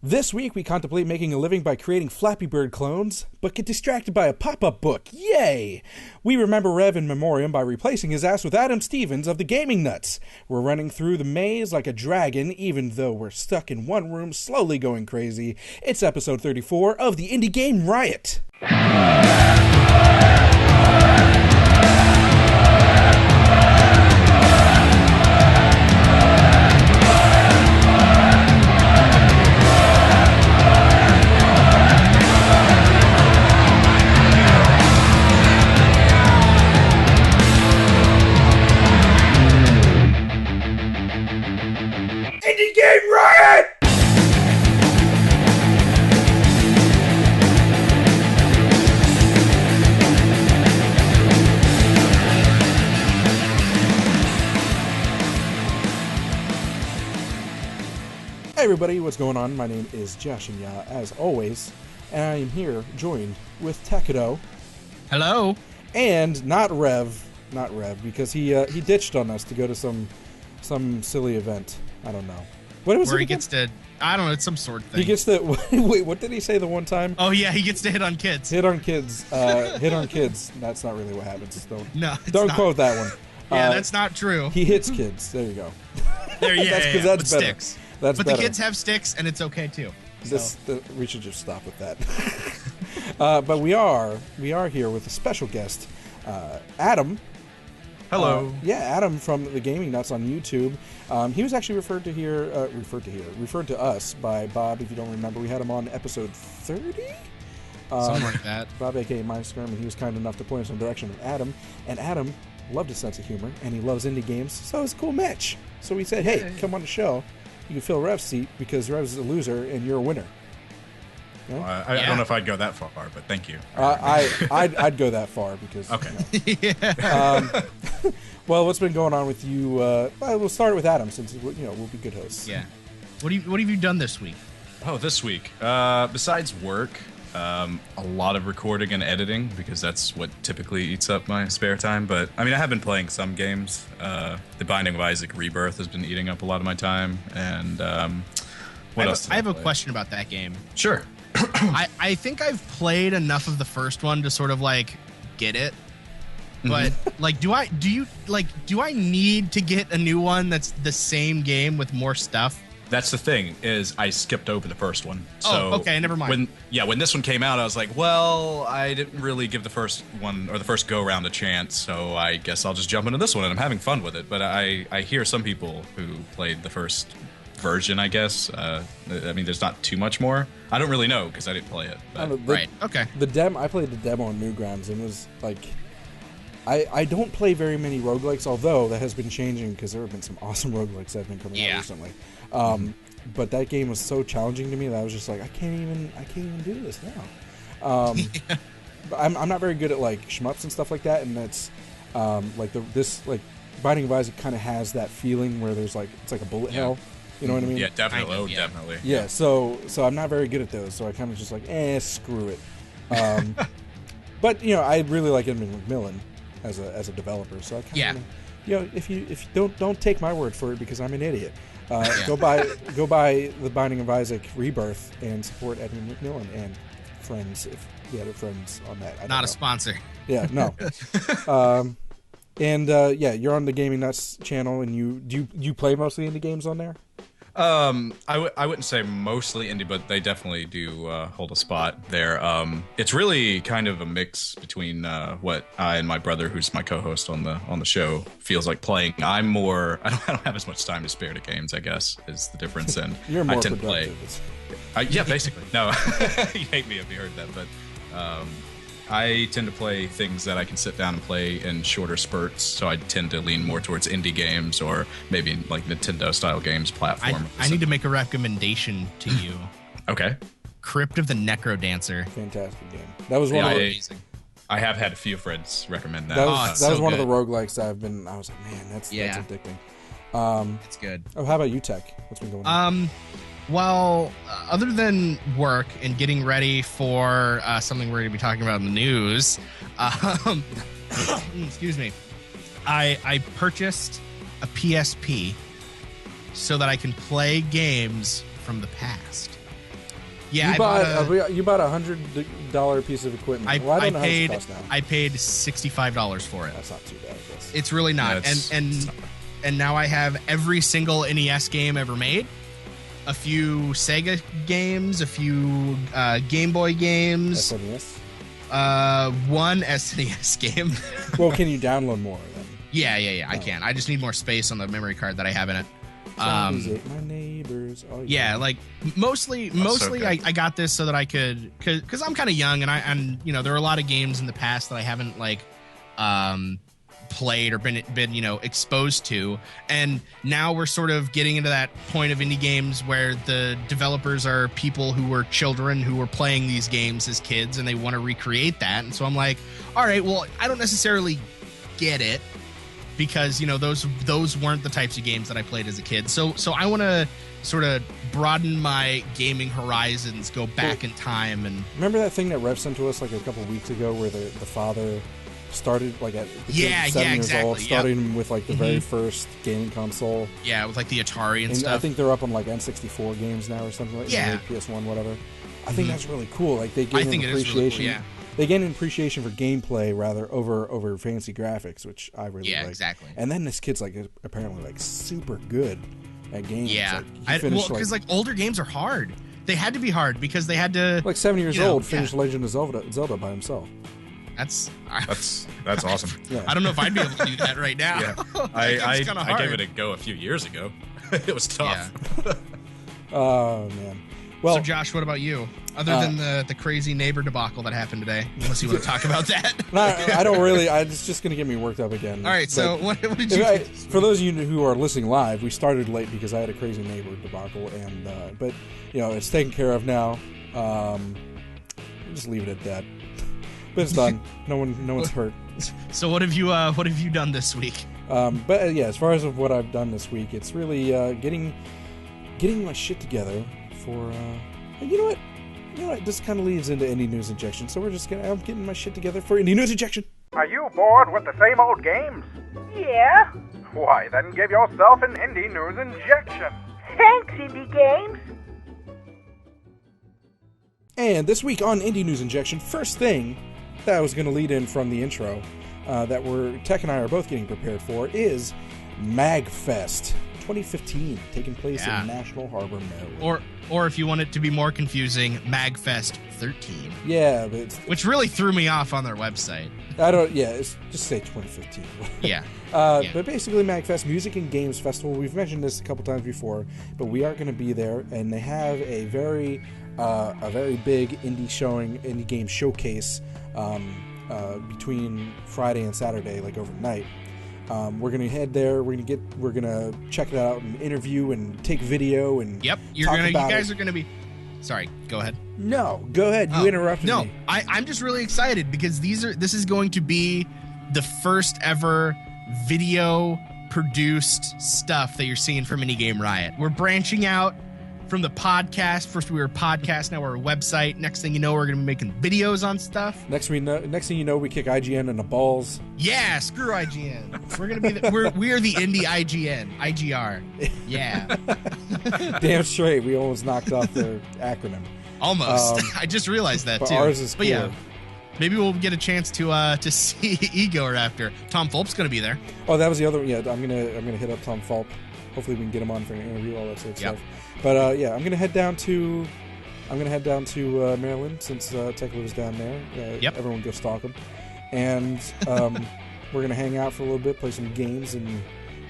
This week, we contemplate making a living by creating Flappy Bird clones, but get distracted by a pop-up book. Yay! We remember Rev in memoriam by replacing his ass with Adam Stevens of the GamingNutz. We're running through the maze like a dragon, even though we're stuck in one room, slowly going crazy. It's episode 34 of the Indie Game Riot. Indie Game Riot! Hey everybody, what's going on? My name is JaShinYa, as always, and I am here joined with Takedo. Hello. And not Rev, because he ditched on us to go to some silly event. I don't know. What was Where it he again? gets to, I don't know, it's some sort of thing. He gets to, wait, what did he say the one time? Oh yeah, he gets to hit on kids. Hit on kids. Hit on kids. That's not really what happens. Don't not. quote that one. Yeah, that's not true. He hits kids. There you go. There, yeah, That's yeah, that's with better. sticks. That's but better. the kids have sticks, and it's okay too. We should just stop with that. But we are here with a special guest, Adam. Hello. Adam from the GamingNutz on YouTube. He was actually referred to us by Bob. If you don't remember, we had him on episode 30. Something like that. Bob, aka MindScrum, and he was kind enough to point us in the direction of Adam. And Adam loved his sense of humor, and he loves indie games, so it's a cool match. So we said, hey, come on the show. You can fill Rev's seat because Rev's a loser and you're a winner. Yeah? I don't know if I'd go that far, but thank you. I'd go that far because. Okay. Yeah. Well, what's been going on with you? We'll start with Adam since we'll be good hosts. Yeah. What have you done this week? Oh, this week. Besides work, a lot of recording and editing because that's what typically eats up my spare time. But I mean, I have been playing some games. The Binding of Isaac Rebirth has been eating up a lot of my time. And what else? I have a question about that game. Sure. I think I've played enough of the first one to sort of like get it. But like, do I need to get a new one that's the same game with more stuff? That's the thing, is I skipped over the first one. So okay, never mind. When this one came out, I was like, well, I didn't really give the first one or the first go round a chance, so I guess I'll just jump into this one, and I'm having fun with it. But I hear some people who played the first version, I guess. I mean, there's not too much more. I don't really know because I didn't play it. Right. Okay. I played the demo on Newgrounds and it was like, I don't play very many roguelikes, although that has been changing because there have been some awesome roguelikes that have been coming out recently. But that game was so challenging to me that I was just like, I can't even do this now. I'm not very good at like shmups and stuff like that, and that's this Binding of Isaac kind of has that feeling where there's like it's like a bullet hell. You know what I mean? Yeah, definitely. Definitely. Yeah, so I'm not very good at those, so I kind of just like, screw it. But I really like Edmund McMillan as a developer, so I kind of if you don't take my word for it because I'm an idiot. Go buy the Binding of Isaac Rebirth and support Edmund McMillan and friends if you have friends on that. Not a sponsor. Yeah, no. You're on the GamingNutz channel, and do you play mostly indie games on there? I wouldn't say mostly indie, but they definitely do hold a spot there. It's really kind of a mix between what I and my brother, who's my co-host on the show, feels like playing. I don't have as much time to spare to games, I guess, is the difference. And You're more I tend productive. to play. Yeah, basically. No, you hate me if you heard that, but I tend to play things that I can sit down and play in shorter spurts, so I tend to lean more towards indie games or maybe like Nintendo-style games, platform. I need to make a recommendation to you. Okay. Crypt of the Necrodancer. Fantastic game. That was one of the... I have had a few friends recommend that. That was one of the roguelikes I was like, man, that's addicting. It's good. Oh, how about you, Tech? What's been going on? Well, other than work and getting ready for something we're going to be talking about in the news, excuse me, I purchased a PSP so that I can play games from the past. Yeah, you bought $100 piece of equipment. I don't know how much it costs now. I paid $65 for it. That's not too bad, I guess. It's really not. Yeah, and now I have every single NES game ever made, a few Sega games, a few Game Boy games, SNES? one SNES game. Well, can you download more then? Yeah. I can. I just need more space on the memory card that I have in it. My neighbors. Oh, yeah, like mostly I got this so that I could, because I'm kind of young, and there are a lot of games in the past that I haven't like played or been exposed to, and now we're sort of getting into that point of indie games where the developers are people who were children who were playing these games as kids, and they want to recreate that. And so I'm like, all right, well, I don't necessarily get it, because those weren't the types of games that I played as a kid. So I want to sort of broaden my gaming horizons, go back in time. And remember that thing that Rev sent to us like a couple of weeks ago, where the father started like at 7 years old, starting with like the very first gaming console. Yeah, with like the Atari and stuff. I think they're up on like N64 games now or something like that. PS1, whatever. I think that's really cool. Like they gain an appreciation. Really cool, they gain an appreciation for gameplay rather over fancy graphics, which I really like. Yeah, exactly. And then this kid's like apparently like super good at games. Yeah, because like older games are hard. They had to be hard because they had to. Like 7 years old, finished Legend of Zelda by himself. That's awesome. Yeah. I don't know if I'd be able to do that right now. Yeah. I gave it a go a few years ago. It was tough. Yeah. Oh man. Well, so Josh, what about you? Other than the crazy neighbor debacle that happened today, unless you want to talk about that. I don't really. It's just going to get me worked up again. All right. So what did you? For those of you who are listening live, we started late because I had a crazy neighbor debacle, and but it's taken care of now. Just leave it at that. But it's done. No one's hurt. So what have you done this week? But yeah, as far as what I've done this week, it's really getting my shit together for. You know what? This kind of leads into Indie News Injection. So I'm getting my shit together for Indie News Injection. Are you bored with the same old games? Yeah. Why, then give yourself an Indie News Injection. Thanks, Indie Games. And this week on Indie News Injection, first thing that I was going to lead in from the intro that Tech and I are both getting prepared for is MAGFest 2015, taking place in National Harbor, Maryland. Or if you want it to be more confusing, MAGFest 13. Yeah, which really threw me off on their website. Just say 2015. Yeah. But basically, MAGFest, Music and Games Festival. We've mentioned this a couple times before, but we are going to be there, and they have a very big indie game showcase between Friday and Saturday, like overnight. We're gonna head there. We're gonna check it out and interview and take video and you guys are gonna be. Sorry, go ahead. No, go ahead. You interrupted me. I'm just really excited because this is going to be the first ever video produced stuff that you're seeing from Indie Game Riot. We're branching out from the podcast. First we were a podcast, now we're a website. Next thing you know, we're going to be making videos on stuff. Next thing you know, we kick IGN in the balls. Yeah, screw IGN. We're going to be we are the indie IGN, IGR. Yeah. Damn straight, we almost knocked off their acronym. Almost. I just realized that but too. Ours is cooler. But yeah, maybe we'll get a chance to see Ego after. Tom Fulp's going to be there. Oh, that was the other one. Yeah, I'm gonna hit up Tom Fulp. Hopefully we can get him on for an interview, all that sort of stuff. But I'm gonna head down to Maryland since Tech lives down there. Everyone go stalk him, and we're gonna hang out for a little bit, play some games, and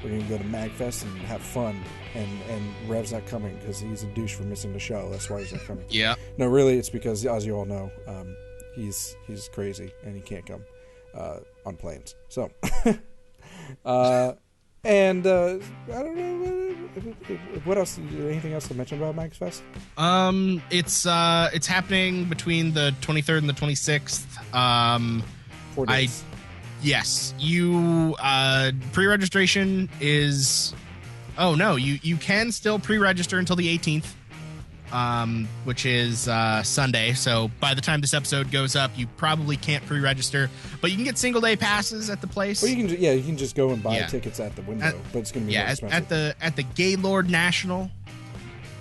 we're gonna go to MAGFest and have fun. And Rev's not coming because he's a douche for missing the show. That's why he's not coming. Yeah. No, really, it's because, as you all know, he's crazy and he can't come on planes. So. And I don't know what else. Anything else to mention about MAGFest? It's happening between the 23rd and the 26th. 4 days. Yes, you pre-registration is. Oh no, you can still pre-register until the 18th. Which is Sunday. So by the time this episode goes up, you probably can't pre-register, but you can get single day passes at the place. Well, you can just go and buy tickets at the window, but it's going to be more expensive. at the Gaylord National.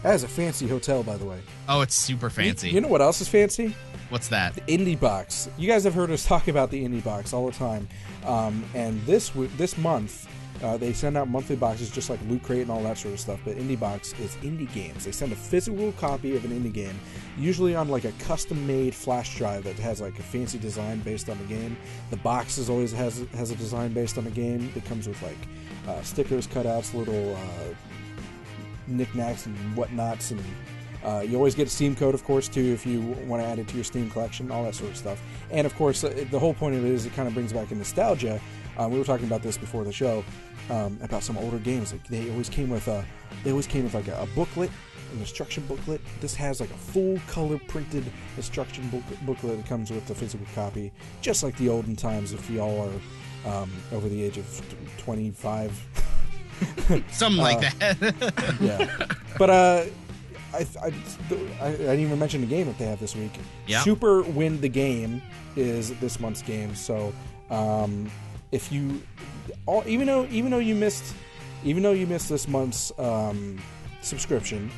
That is a fancy hotel, by the way. Oh, it's super fancy. You know what else is fancy? What's that? The Indie Box. You guys have heard us talk about the Indie Box all the time. And this month, they send out monthly boxes just like Loot Crate and all that sort of stuff. But Indie Box is indie games. They send a physical copy of an indie game, usually on like a custom-made flash drive that has like a fancy design based on the game. The box always has a design based on the game. It comes with like stickers, cutouts, little knickknacks and whatnots, and you always get a Steam code, of course, too, if you want to add it to your Steam collection, all that sort of stuff. And of course, the whole point of it is it kind of brings back a nostalgia. We were talking about this before the show about some older games. Like they always came with like a booklet, an instruction booklet. This has like a full color printed instruction booklet that comes with the physical copy, just like the olden times. If y'all are over the age of 25. Something like that. Yeah, but I didn't even mention the game that they have this week. Yeah. Super Win the Game is this month's game. So if you, even though you missed this month's subscription,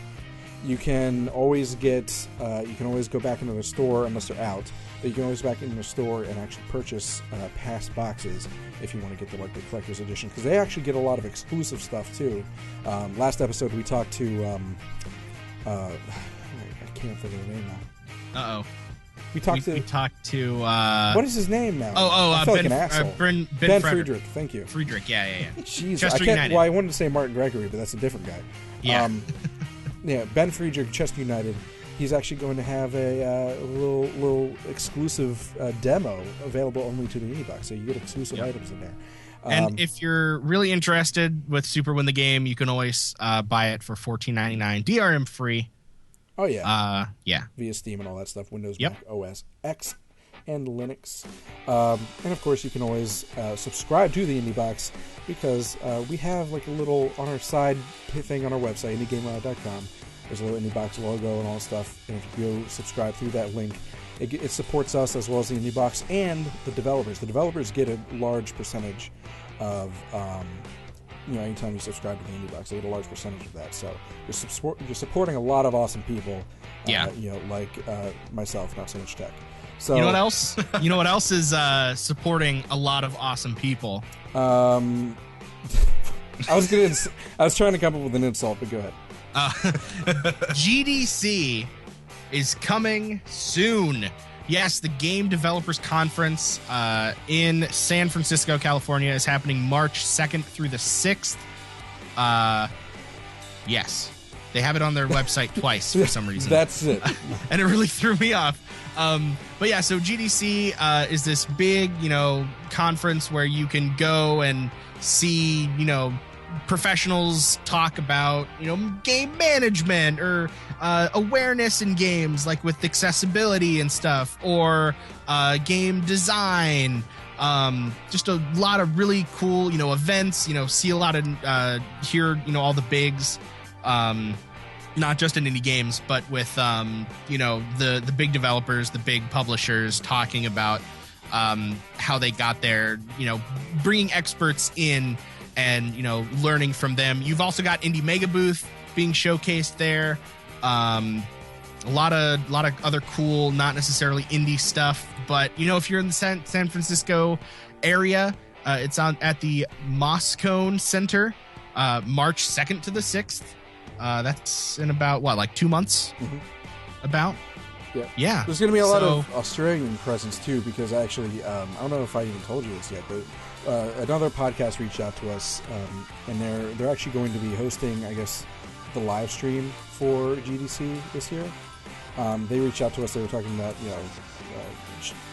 you can always go back into the store unless they're out. But you can always back into the store and actually purchase past boxes if you want to get the collector's edition, because they actually get a lot of exclusive stuff too. Last episode we talked to I can't think of the name now. Uh-oh. We talked to what is his name now? I feel like an asshole. Ben Friedrich. Thank you. Friedrich, yeah. Jeez, Chester United. Well, I wanted to say Martin Gregory, but that's a different guy. Yeah. Yeah, Ben Friedrich, Chester United. He's actually going to have a little exclusive demo available only to the Indie Box, so you get exclusive items in there. And if you're really interested with Super Win the Game, you can always buy it for $14.99, DRM free. Oh yeah, yeah, via Steam and all that stuff, Windows, Mac OS X, and Linux. And of course, you can always subscribe to the Indie Box, because we have like a little on our side thing on our website, IndieGameRiot.com. There's a little Indie Box logo and all that stuff, and if you go subscribe through that link, it supports us as well as the Indie Box and the developers. The developers get a large percentage of, anytime you subscribe to the Indie Box, they get a large percentage of that. So you're supporting a lot of awesome people. Like myself, Not So Much Tech. So you know what else? You know what else is supporting a lot of awesome people? I was trying to come up with an insult, but go ahead. GDC is coming soon. Yes, the Game Developers Conference in San Francisco, California is happening March 2nd through the 6th. Yes, they have it on their website twice for some reason. That's it. And it really threw me off. But yeah, so GDC is this big, conference where you can go and see, professionals talk about, game management or awareness in games, like with accessibility and stuff, or game design. Just a lot of really cool, events, see a lot of, hear, all the bigs, not just in indie games, but with, the big developers, the big publishers talking about how they got there, bringing experts in and, learning from them. You've also got Indie Mega Booth being showcased there. A lot of other cool, not necessarily indie stuff, but if you're in the San Francisco area, it's at the Moscone Center, March 2nd to the 6th. That's in about 2 months. Mm-hmm. About. Yeah. There's going to be a lot of Australian presence too, because actually, I don't know if I even told you this yet, but another podcast reached out to us, and they're actually going to be hosting, I guess, the live stream for GDC this year. They reached out to us. They were talking about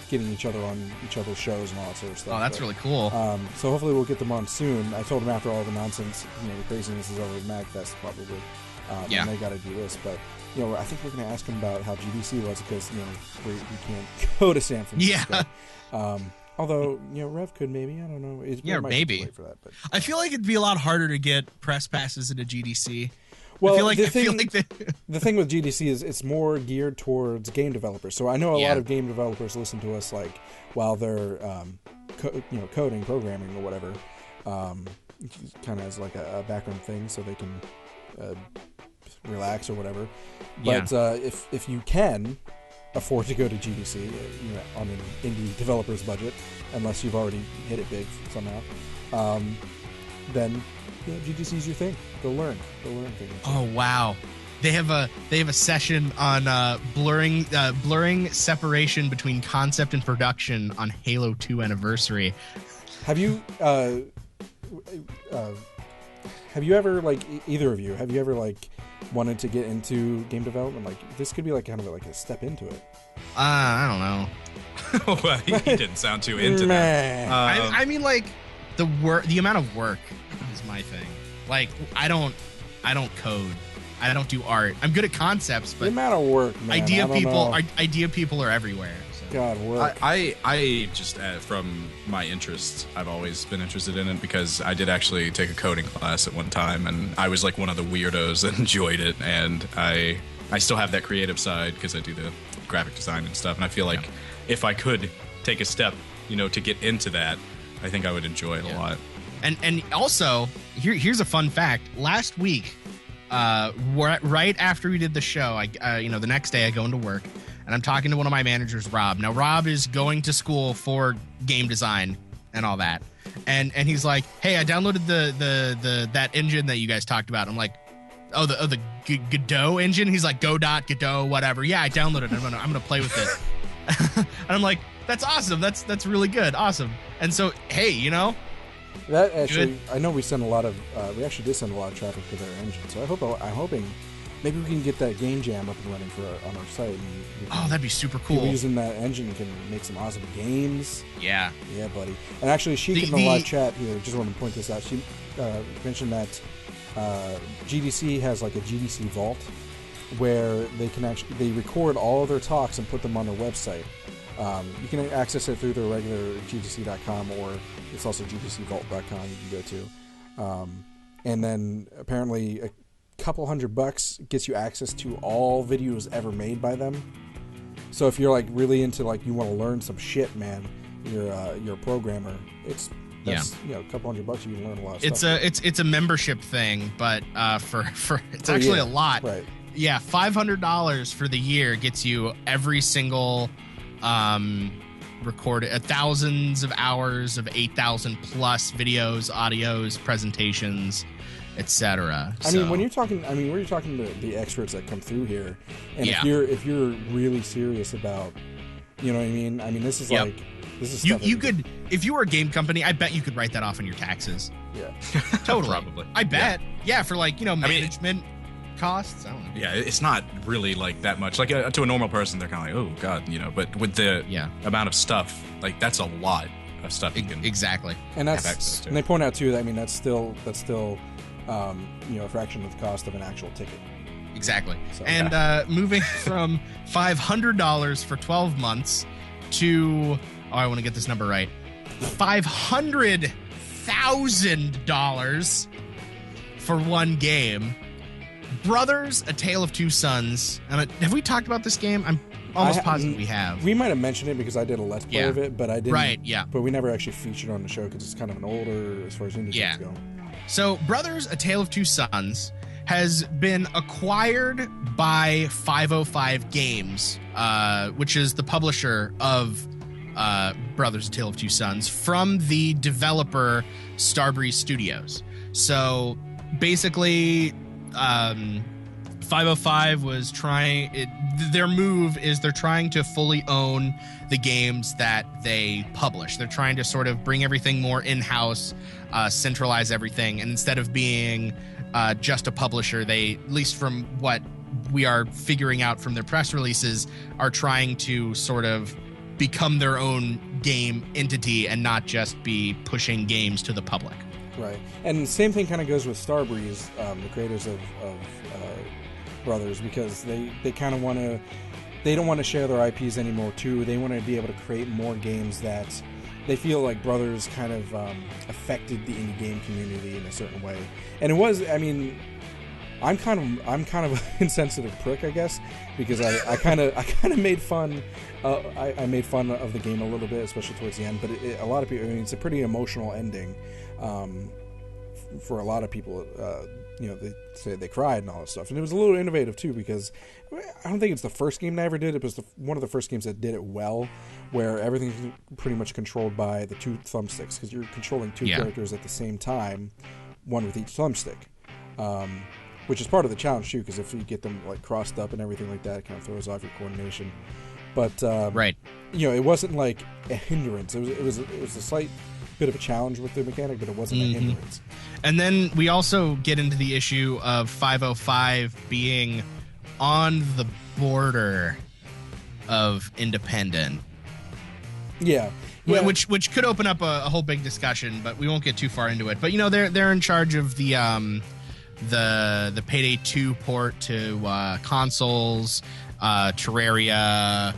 getting each other on each other's shows and all that sort of stuff. Oh, that's really cool. So hopefully we'll get them on soon. I told them after all the nonsense, the craziness is over at MAGFest probably. And they got to do this, but I think we're going to ask them about how GDC was, because we can't go to San Francisco. Yeah. Although, Rev could maybe. I don't know. Maybe. For that, but. I feel like it'd be a lot harder to get press passes into GDC. Well, the thing with GDC is it's more geared towards game developers. So I know a lot of game developers listen to us while they're coding, programming, or whatever. Kind of as like a background thing, so they can relax or whatever. But if you can afford to go to GDC, on an indie developer's budget, unless you've already hit it big somehow, then GDC's your thing. Go learn things. Oh wow. They have a session on blurring separation between concept and production on Halo 2 Anniversary. Have you ever, like, either of you, have you ever, like, wanted to get into game development? Like, this could be like kind of like a step into it. I don't know. Well, he didn't sound too into that. I mean, like, the amount of work is my thing. Like, I don't code. I don't do art. I'm good at concepts, but the amount of work, man, idea people are everywhere. So. God, work. I just from my interests, I've always been interested in it because I did actually take a coding class at one time, and I was like one of the weirdos that enjoyed it, and I still have that creative side because I do the graphic design and stuff, and I feel like if I could take a step, to get into that, I think I would enjoy it a lot. And also, here's a fun fact. Last week, right after we did the show, the next day I go into work and I'm talking to one of my managers, Rob. Now, Rob is going to school for game design and all that, and he's like, "Hey, I downloaded the that engine that you guys talked about." I'm like, "Oh, the Godot engine?" He's like, Godot, whatever. Yeah, I downloaded it. I'm gonna play with it. And I'm like, "That's awesome. That's really good. Awesome." And so, hey, that actually, good. I know we send a lot of we actually did send a lot of traffic to their engine, so I'm hoping maybe we can get that game jam up and running on our site. And that'd be super cool. People using that engine can make some awesome games. Yeah, buddy. And actually, she in the live chat here, just wanted to point this out. She mentioned that GDC has like a GDC vault where they record all of their talks and put them on their website. You can access it through their regular GDC.com, or it's also GDCvault.com you can go to. And then apparently a couple $100 gets you access to all videos ever made by them. So if you're like really into, like, you want to learn some shit, man, you're a programmer, that's a couple $100 you can learn a lot of stuff. It's a membership thing, but for it's actually a lot. Right. Yeah, $500 for the year gets you every single recorded thousands of hours of 8,000 plus videos, audios, presentations, etc. I mean, when you're talking to the experts that come through here, and if you're really serious about, you know what I mean? I mean, this is like, this is stuff you could, if you were a game company, I bet you could write that off on your taxes. Yeah, totally. Probably. I bet. Yeah, for like, management costs. I don't know. Yeah, it's not really like that much. Like to a normal person, they're kind of like, oh god, but with the amount of stuff, like that's a lot of stuff you can exactly. And that's have access to. And they point out too that, I mean, that's still a fraction of the cost of an actual ticket. Exactly. So, and moving from $500 for 12 months to, I want to get this number right, $500,000 for one game. Brothers: A Tale of Two Sons. Have we talked about this game? I'm almost positive we have. We might have mentioned it because I did a Let's Play of it, but I didn't. Right, yeah. But we never actually featured on the show because it's kind of an older, as far as indie games go. So, Brothers: A Tale of Two Sons has been acquired by 505 Games, which is the publisher of Brothers: A Tale of Two Sons, from the developer Starbreeze Studios. So, basically, 505 was their move is they're trying to fully own the games that they publish. They're trying to sort of bring everything more in-house, centralize everything, and instead of being just a publisher, they, at least from what we are figuring out from their press releases, are trying to sort of become their own game entity and not just be pushing games to the public. Right. And the same thing kind of goes with Starbreeze, the creators of Brothers, because they kind of want to, they don't want to share their IPs anymore too. They want to be able to create more games that they feel like Brothers kind of affected the indie game community in a certain way. And it was, I mean, I'm kind of an insensitive prick, I guess, because I kind of made fun. I made fun of the game a little bit, especially towards the end. But a lot of people, I mean, it's a pretty emotional ending for a lot of people. they say they cried and all that stuff. And it was a little innovative too, because I don't think it's the first game that ever did it, but it's one of the first games that did it well, where everything's pretty much controlled by the 2 thumbsticks, because you're controlling 2 characters at the same time, one with each thumbstick. Which is part of the challenge too, because if you get them like crossed up and everything like that, it kind of throws off your coordination. But it wasn't like a hindrance. It was a slight bit of a challenge with the mechanic, but it wasn't a hindrance. And then we also get into the issue of 505 being on the border of independent. Yeah. Which could open up a whole big discussion, but we won't get too far into it. But they're in charge of the Payday 2 port to consoles, Terraria,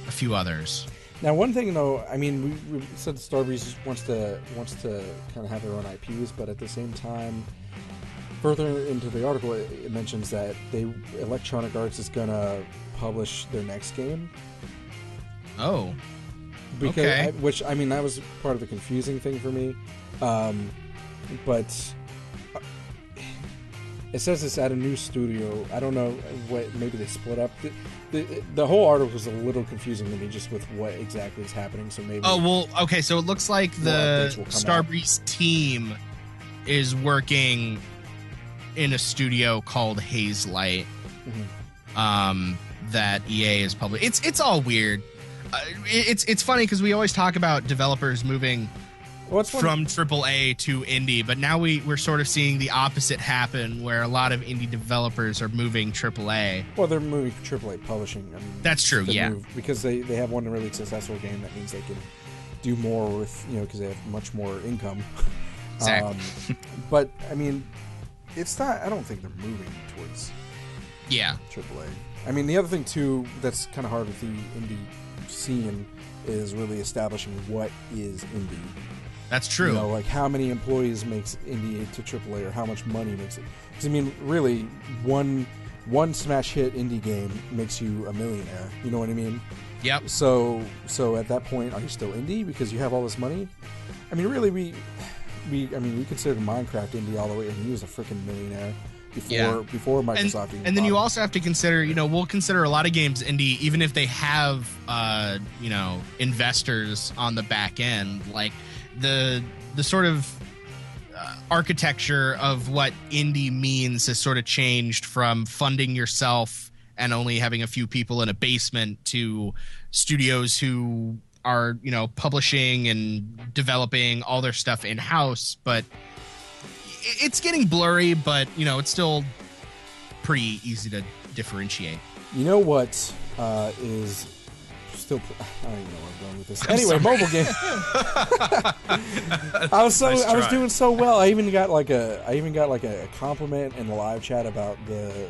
a few others. Now, one thing though, I mean, we said Starbreeze wants to kind of have their own IPs, but at the same time, further into the article, it mentions that Electronic Arts is gonna publish their next game. Oh. Because which that was part of the confusing thing for me, but it says it's at a new studio. I don't know what. Maybe they split up. The whole article was a little confusing to me, just with what exactly is happening. So maybe. Oh well, okay. So it looks like the Starbreeze team is working in a studio called Hazelight. That EA is public. It's all weird. It's funny because we always talk about developers moving from AAA to indie, but now we're sort of seeing the opposite happen, where a lot of indie developers are moving AAA. Well, they're moving AAA publishing. I mean, that's true, yeah. Because they have one really successful game, that means they can do more with, because they have much more income. Exactly. But, I mean, it's not, I don't think they're moving towards AAA. I mean, the other thing, too, that's kind of hard with the indie scene is really establishing what is indie. That's true. Like how many employees makes indie to AAA, or how much money makes it. Because, I mean, really, one smash hit indie game makes you a millionaire. You know what I mean? Yep. So at that point, are you still indie because you have all this money? I mean, really, we considered Minecraft indie all the way, and he was a freaking millionaire before Microsoft. And then you also have to consider, we'll consider a lot of games indie, even if they have, investors on the back end, like. The sort of architecture of what indie means has sort of changed from funding yourself and only having a few people in a basement to studios who are, publishing and developing all their stuff in-house. But it's getting blurry, but, it's still pretty easy to differentiate. You know what is... I don't even know where I'm going with this. Anyway, mobile game. I was doing so well. I even got like a compliment in the live chat about the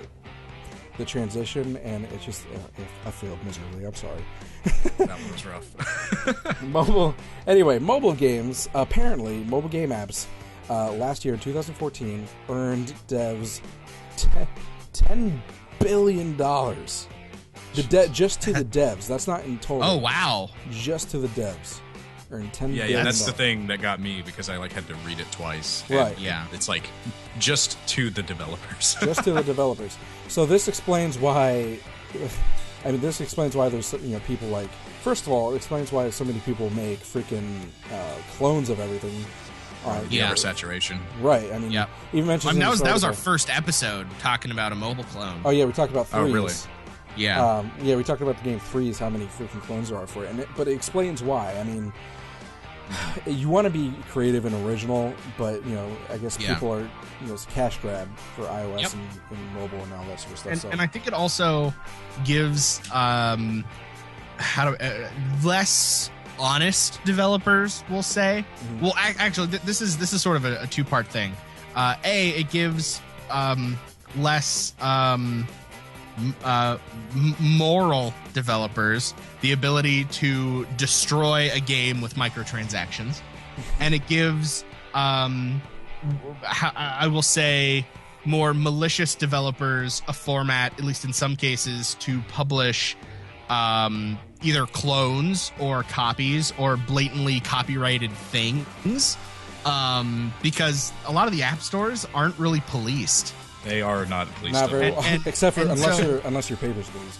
transition, and it just I failed miserably. I'm sorry. That one was rough. Mobile games. Apparently, mobile game apps last year in 2014 earned devs $10 billion. Just to the devs. That's not in total. Oh, wow. Just to the devs. Earned $10 billion. Yeah, that's the thing that got me, because I had to read it twice. Right. Yeah. It's like just to the developers. Just to the developers. So this explains why there's people like, first of all, it explains why so many people make freaking clones of everything. Oversaturation. Right. I mean, even mentioned that was our first episode talking about a mobile clone. Oh yeah, we talked about threes. Oh really? Yeah. We talked about the game Threes, how many freaking clones there are for it, but it explains why. I mean, you want to be creative and original, but I guess people are it's a cash grab for iOS and mobile and all that sort of stuff. And I think it also gives less honest developers, we'll say. Mm-hmm. Well, actually, this is sort of a two-part thing. It gives less moral developers the ability to destroy a game with microtransactions, and it gives I will say more malicious developers a format, at least in some cases, to publish either clones or copies or blatantly copyrighted things because a lot of the app stores aren't really policed. They are not policed. Not very well, except for unless you're papers, please.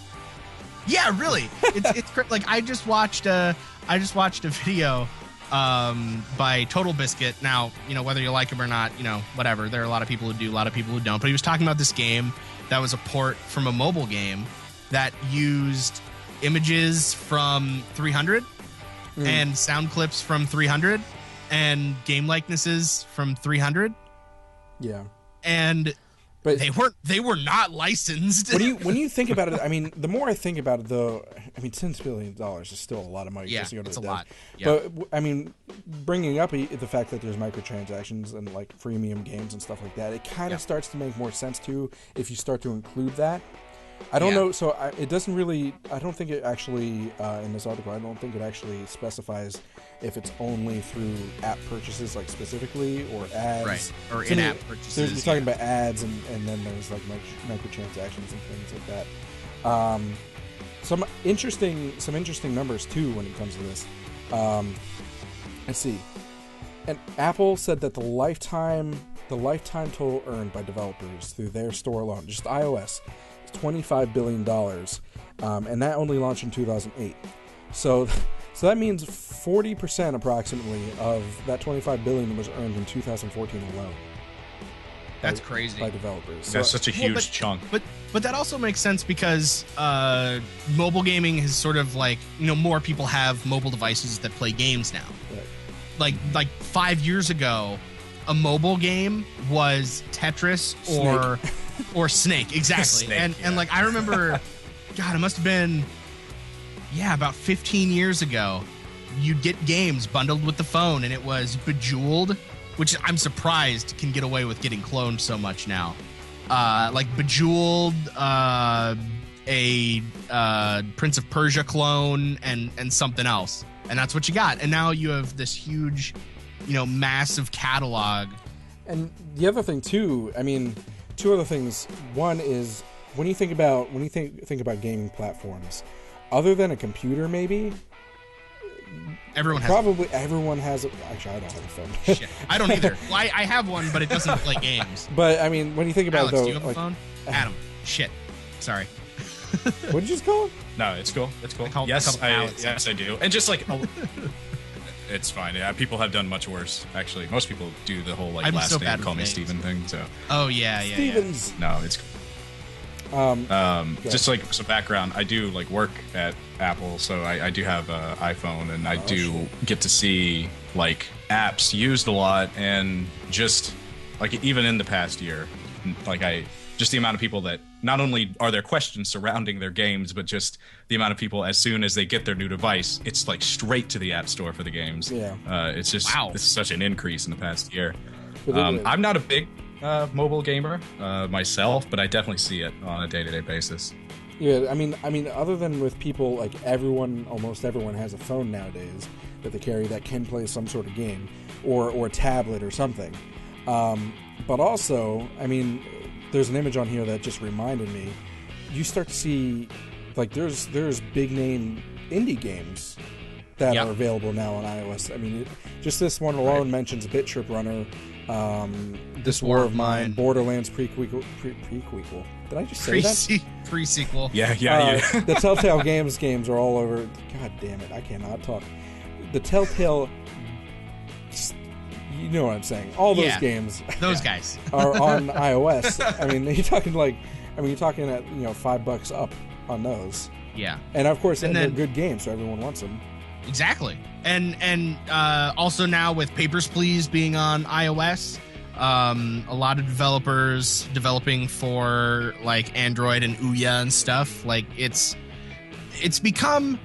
Yeah, really. It's like I just watched a video by Total Biscuit. Now, whether you like him or not, whatever. There are a lot of people who do, a lot of people who don't. But he was talking about this game that was a port from a mobile game that used images from 300 and sound clips from 300 and game likenesses from 300. Yeah. And but they were not licensed. When you think about it, I mean, the more I think about it, though, I mean, $10 billion is still a lot of money. Yeah, just to go to it's the a lot. But I mean, bringing up the fact that there's microtransactions and like freemium games and stuff like that, it kind of starts to make more sense too if you start to include that. I don't know. So it doesn't really. I don't think it actually in this article. I don't think it actually specifies if it's only through app purchases, like specifically, or ads, right? Or in-app purchases. You're talking about ads, and then there's like microtransactions and things like that. Some interesting numbers too when it comes to this. Let's see. And Apple said that the lifetime total earned by developers through their store alone, just iOS, is $25 billion, and that only launched in 2008. So that means 40% approximately of that $25 billion was earned in 2014 alone. That's crazy. By developers. That's such a huge chunk. But that also makes sense because mobile gaming is sort of like, more people have mobile devices that play games now. Right. Like 5 years ago, a mobile game was Tetris or Snake. Exactly. Snake, and like I remember, God, it must have been about 15 years ago. You'd get games bundled with the phone, and it was Bejeweled, which I'm surprised can get away with getting cloned so much now. Like Bejeweled, a Prince of Persia clone, and something else. And that's what you got. And now you have this huge, massive catalog. And the other thing too, I mean, two other things. One is when you think about gaming platforms, other than a computer, maybe everyone has. Actually, I don't have a phone. Shit, I don't either. Well, I have one, but it doesn't play games. But I mean, when you think about Alex, though, do you have a phone? Adam, shit. Sorry. What did you just call it? No, it's cool. It's cool. Yes, I do. And just like, it's fine. Yeah, people have done much worse. Actually, most people do the whole like last name, call me Steven thing. So. Oh yeah. Stevens. No, it's cool. Just like some background, I do like work at Apple, so I do have an iPhone, and I do get to see like apps used a lot, and just like even in the past year, like just the amount of people that not only are there questions surrounding their games, but just the amount of people as soon as they get their new device, it's like straight to the App Store for the games. Yeah, it's just it's such an increase in the past year. I'm not a big mobile gamer myself, but I definitely see it on a day-to-day basis. Yeah, I mean, other than with people like almost everyone has a phone nowadays that they carry that can play some sort of game or a tablet or something. But also, I mean, there's an image on here that just reminded me. You start to see like there's big name indie games that are available now on iOS. I mean, just this one alone mentions Bit Trip Runner. This War of Mine, Borderlands prequel. Did I just say that? Pre-sequel. Yeah. The Telltale games are all over. God damn it, I cannot talk. The Telltale, you know what I'm saying? All those games, those guys are on iOS. I mean, you're talking at $5 up on those. Yeah, and of course, they're good games, so everyone wants them. Exactly. And also now with Papers, Please being on iOS, a lot of developers developing for like Android and Ouya and stuff. Like it's become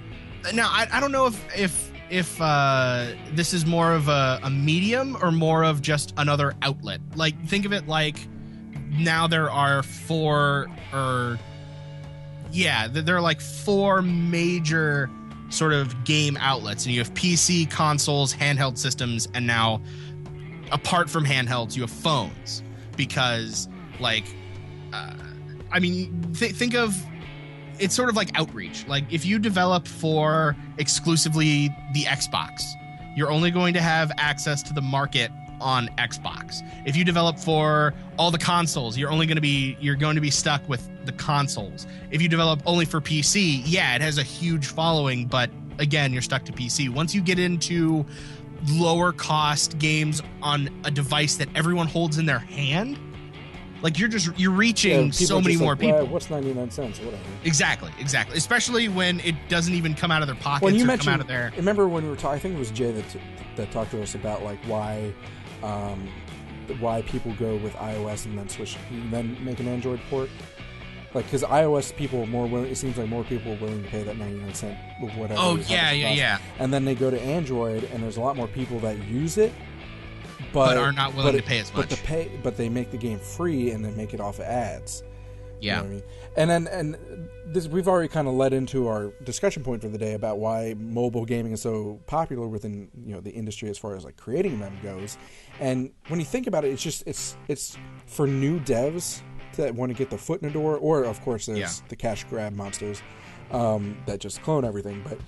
now. I don't know if this is more of a medium or more of just another outlet. Like think of it like now there are there are like four major sort of game outlets, and you have PC, consoles, handheld systems, and now apart from handhelds you have phones, because like think of it's sort of like outreach. Like if you develop for exclusively the Xbox, you're only going to have access to the market on Xbox. If you develop for all the consoles, you're going to be stuck with the consoles. If you develop only for PC, yeah, it has a huge following, but again, you're stuck to PC. Once you get into lower cost games on a device that everyone holds in their hand, like you're reaching so many more people. What's 99 cents or whatever? Exactly. Especially when it doesn't even come out of their pockets come out of their... Remember when we were talking, I think it was Jay that talked to us about like why people go with iOS and then make an Android port. Like, because iOS people are more willing, it seems like more people are willing to pay that 99 cent whatever. Oh, yeah. And then they go to Android, and there's a lot more people that use it, but are not willing to pay as much. But they make the game free, and then make it off of ads. Yeah. You know what I mean? And this, we've already kind of led into our discussion point for the day about why mobile gaming is so popular within the industry as far as like creating them goes. And when you think about it, it's for new devs that want to get their foot in the door, or of course there's the cash grab monsters that just clone everything. But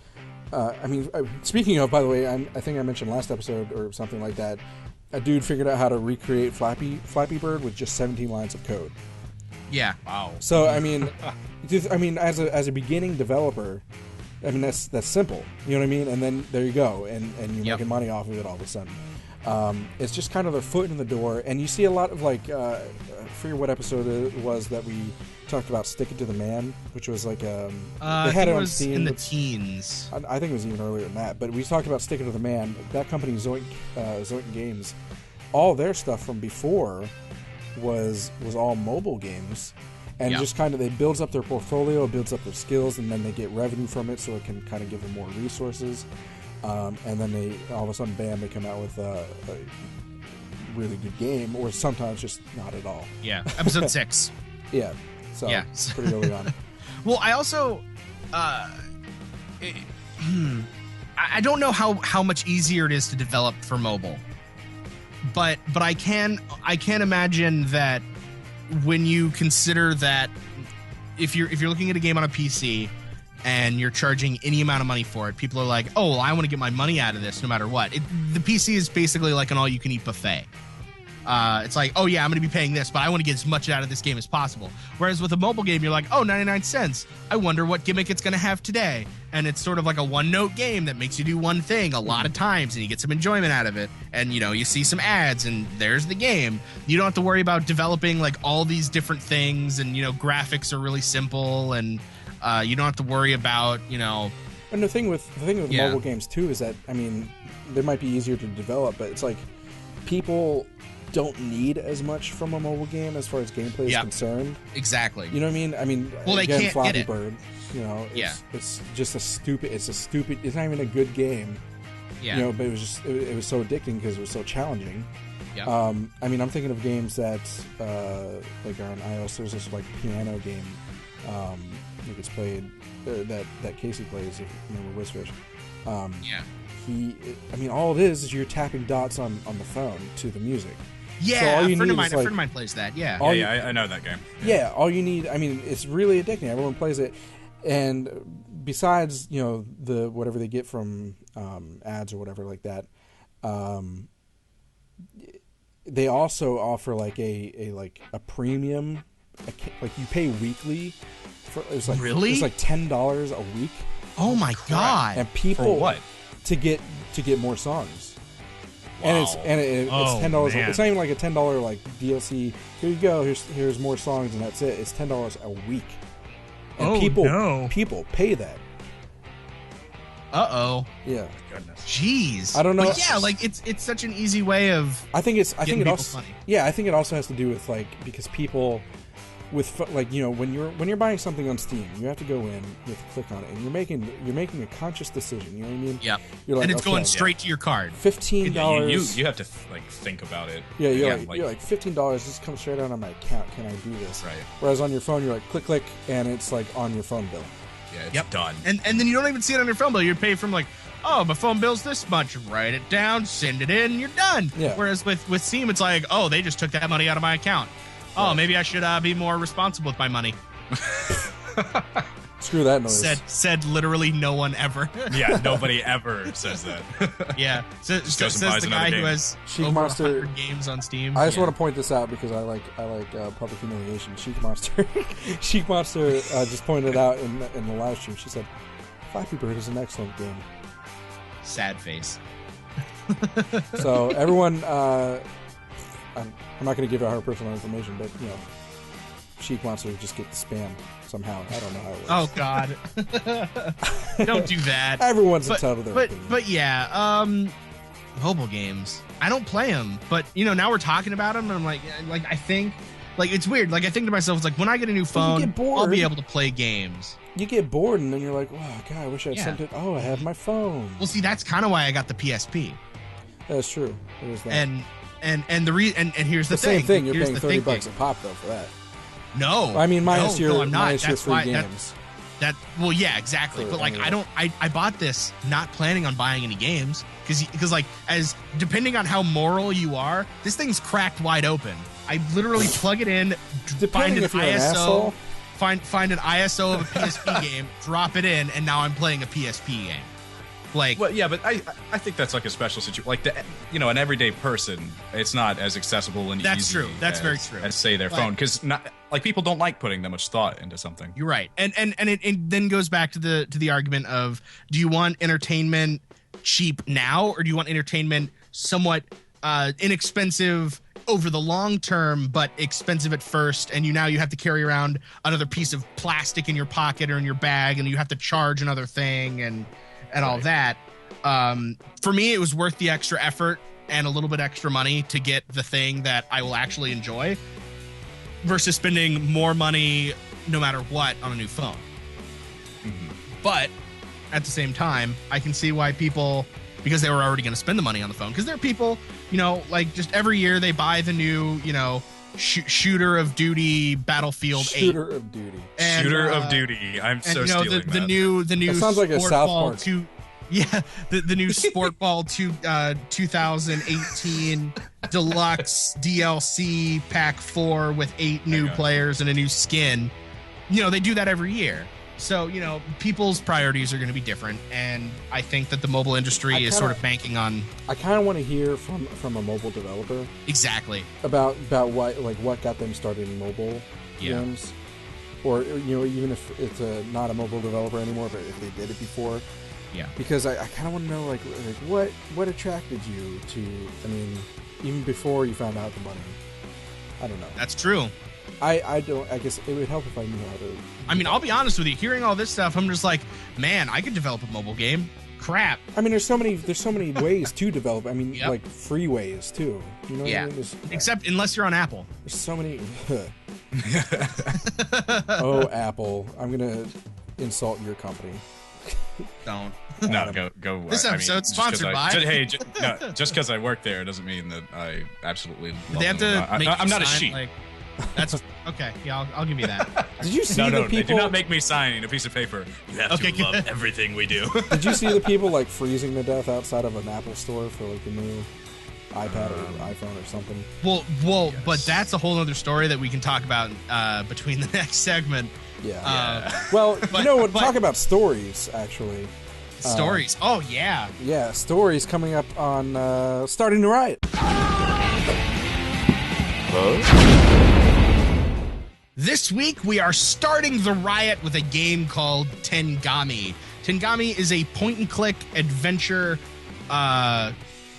I mean, speaking of, by the way, I think I mentioned last episode or something like that, a dude figured out how to recreate Flappy Bird with just 17 lines of code. Yeah. Wow. So I mean, as a beginning developer, I mean that's simple. You know what I mean? And then there you go, and you're making money off of it all of a sudden. It's just kind of their foot in the door, and you see a lot of like, I forget what episode it was that we talked about "Stick It to the Man," which was like they had it on Steam in the teens. I think it was even earlier than that, but we talked about "Stick It to the Man." That company, Zoink Games, all their stuff from before was all mobile games, and just kind of, it builds up their portfolio, builds up their skills, and then they get revenue from it, so it can kind of give them more resources. And then they all of a sudden, bam, they come out with a really good game, or sometimes just not at all. Yeah, episode 6. Yeah, so pretty early on. Well, I also, I don't know how much easier it is to develop for mobile, but I can imagine that when you consider that if you're looking at a game on a PC and you're charging any amount of money for it, people are like, oh, well, I want to get my money out of this no matter what. The PC is basically like an all-you-can-eat buffet. It's like, oh, yeah, I'm going to be paying this, but I want to get as much out of this game as possible. Whereas with a mobile game, you're like, oh, 99 cents. I wonder what gimmick it's going to have today. And it's sort of like a one-note game that makes you do one thing a lot of times, and you get some enjoyment out of it. And, you see some ads, and there's the game. You don't have to worry about developing, like, all these different things, and, graphics are really simple, and... you don't have to worry about, And the thing with mobile games too is that, I mean, they might be easier to develop, but it's like people don't need as much from a mobile game as far as gameplay is concerned. Exactly. You know what I mean? I mean, well, again, they can't Flappy get it. Bird. It's just it's not even a good game. Yeah. But it was so addicting because it was so challenging. Yeah. I mean, I'm thinking of games that like are on iOS. There's this like piano game. That gets played, that Casey plays, if you remember Whizfish. I mean, all it is you're tapping dots on the phone to the music. Yeah, so a friend of mine plays that. Yeah. I know that game. Yeah, all you need. I mean, it's really addicting. Everyone plays it, and besides, the whatever they get from ads or whatever like that, they also offer like a premium. Like you pay weekly. It's like really? It's like $10 a week. Oh my god! And people for what? to get more songs. Wow. And it's $10. Man. It's not even like a $10 like DLC. Here you go. Here's more songs, and that's it. It's $10 a week. And people pay that. Uh-oh. Yeah. Goodness. Jeez. I don't know. But yeah, like it's such an easy way of. I think it also. Money. Yeah, I think it also has to do with like because people. With like when you're buying something on Steam, you have to go in, you have to click on it, and you're making a conscious decision. You know what I mean? Yep. You're like, and it's going straight to your card. $15. You have to think about it. Yeah, you're like $15. This comes straight out on my account. Can I do this? Right. Whereas on your phone, you're like click, and it's like on your phone bill. Yeah, it's done. And then you don't even see it on your phone bill. You're paying from like, oh, my phone bill's this much. Write it down, send it in, you're done. Yeah. Whereas with Steam, it's like, oh, they just took that money out of my account. Oh, maybe I should be more responsible with my money. Screw that noise. Said literally no one ever. Yeah, nobody ever says that. Yeah, Just goes and says buys the another guy game. who has Sheik over Monster- 100 games on Steam. I just want to point this out because I like public humiliation. Sheik Monster, Sheik Monster just pointed out in the live stream. She said, "Flappy Bird is an excellent game." Sad face. So everyone, I'm not going to give out her personal information, but Sheik Monster just gets spammed somehow. I don't know how it works. Oh God! Don't do that. Everyone's entitled to their opinion. But yeah, mobile games. I don't play them, but now we're talking about them, and I'm like I think, it's weird. Like I think to myself, it's like when I get a new phone, I'll be able to play games. You get bored, and then you're like, "Oh God, I wish I had something." Oh, I have my phone. Well, see, that's kind of why I got the PSP. That's true. There's that. And here's the same thing. You're Here's paying the $30 a pop though for that. No, I mean minus your I'm not. minus your That's free why, games. Well, yeah, exactly. For But like, anyway. I bought this not planning on buying any games because like as depending on how moral you are, this thing's cracked wide open. I literally plug it in, find an if you're an ISO, asshole. find an ISO of a PSP game, drop it in, and now I'm playing a PSP game. Like, Well, yeah, but I think that's like a special situation. Like, an everyday person, it's not as accessible and That's easy. true. That's as, very true. As say their phone, because people don't like putting that much thought into something. you're right, and it then goes back to the argument of, do you want entertainment cheap now, or do you want entertainment somewhat inexpensive over the long term, but expensive at first, and you have to carry around another piece of plastic in your pocket or in your bag, and you have to charge another thing and all that. For me, it was worth the extra effort and a little bit extra money to get the thing that I will actually enjoy versus spending more money no matter what on a new phone. Mm-hmm. But at the same time, I can see why people, because they were already going to spend the money on the phone, because there are people, like just every year they buy the new, Shooter of Duty Battlefield 8. Shooter of Duty. And, Shooter of Duty. I'm so stealing the new That sounds like a Sport South Ball Park. 2, yeah, the new Sport Ball 2018 Deluxe DLC Pack 4 with 8 new players and a new skin. They do that every year. So, people's priorities are going to be different, and I think that the mobile industry is sort of banking on. I kind of want to hear from a mobile developer Exactly. about what got them started in mobile games, or even if it's not a mobile developer anymore, but if they did it before. Yeah. Because I kind of want to know like what attracted you to. I mean, even before you found out the money. I don't know. That's true. I don't. I guess it would help if I knew how to. I mean, I'll be honest with you. Hearing all this stuff, I'm just like, man, I could develop a mobile game. Crap. I mean, there's so many ways to develop. I mean, like free ways too. You know what I mean? Except unless you're on Apple. There's so many. Oh, Apple! I'm gonna insult your company. Don't. No, go away. This episode's sponsored by. Just because I work there doesn't mean that I absolutely love They have them. to make you I'm not a sign, sheep. Like, that's okay. Yeah, I'll give you that. Did you see No, the they do people? not make me sign a piece of paper. You have Okay, to love good. everything we do. Did you see the people like freezing to death outside of an Apple store for like the new iPad or iPhone or something? Well, but that's a whole other story that we can talk about between the next segment. Yeah. Well, talk about stories actually. Stories. Oh yeah. Yeah, stories coming up on Starting to Riot. This week we are starting the riot with a game called Tengami. Tengami is a point-and-click adventure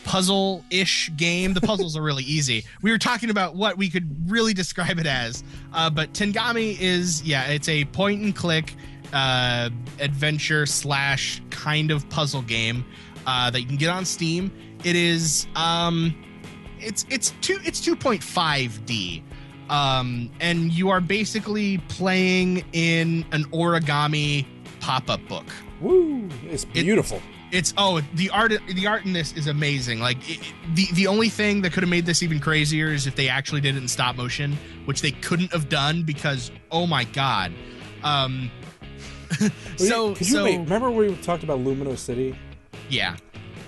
puzzle-ish game. The puzzles are really easy. We were talking about what we could really describe it as, but Tengami is, it's a point-and-click adventure / kind of puzzle game that you can get on Steam. It is it's 2.5D. And you are basically playing in an origami pop-up book. Woo! It's beautiful. The art in this is amazing. Like the only thing that could have made this even crazier is if they actually did it in stop motion, which they couldn't have done because oh my god. Remember we talked about Lumino City? Yeah.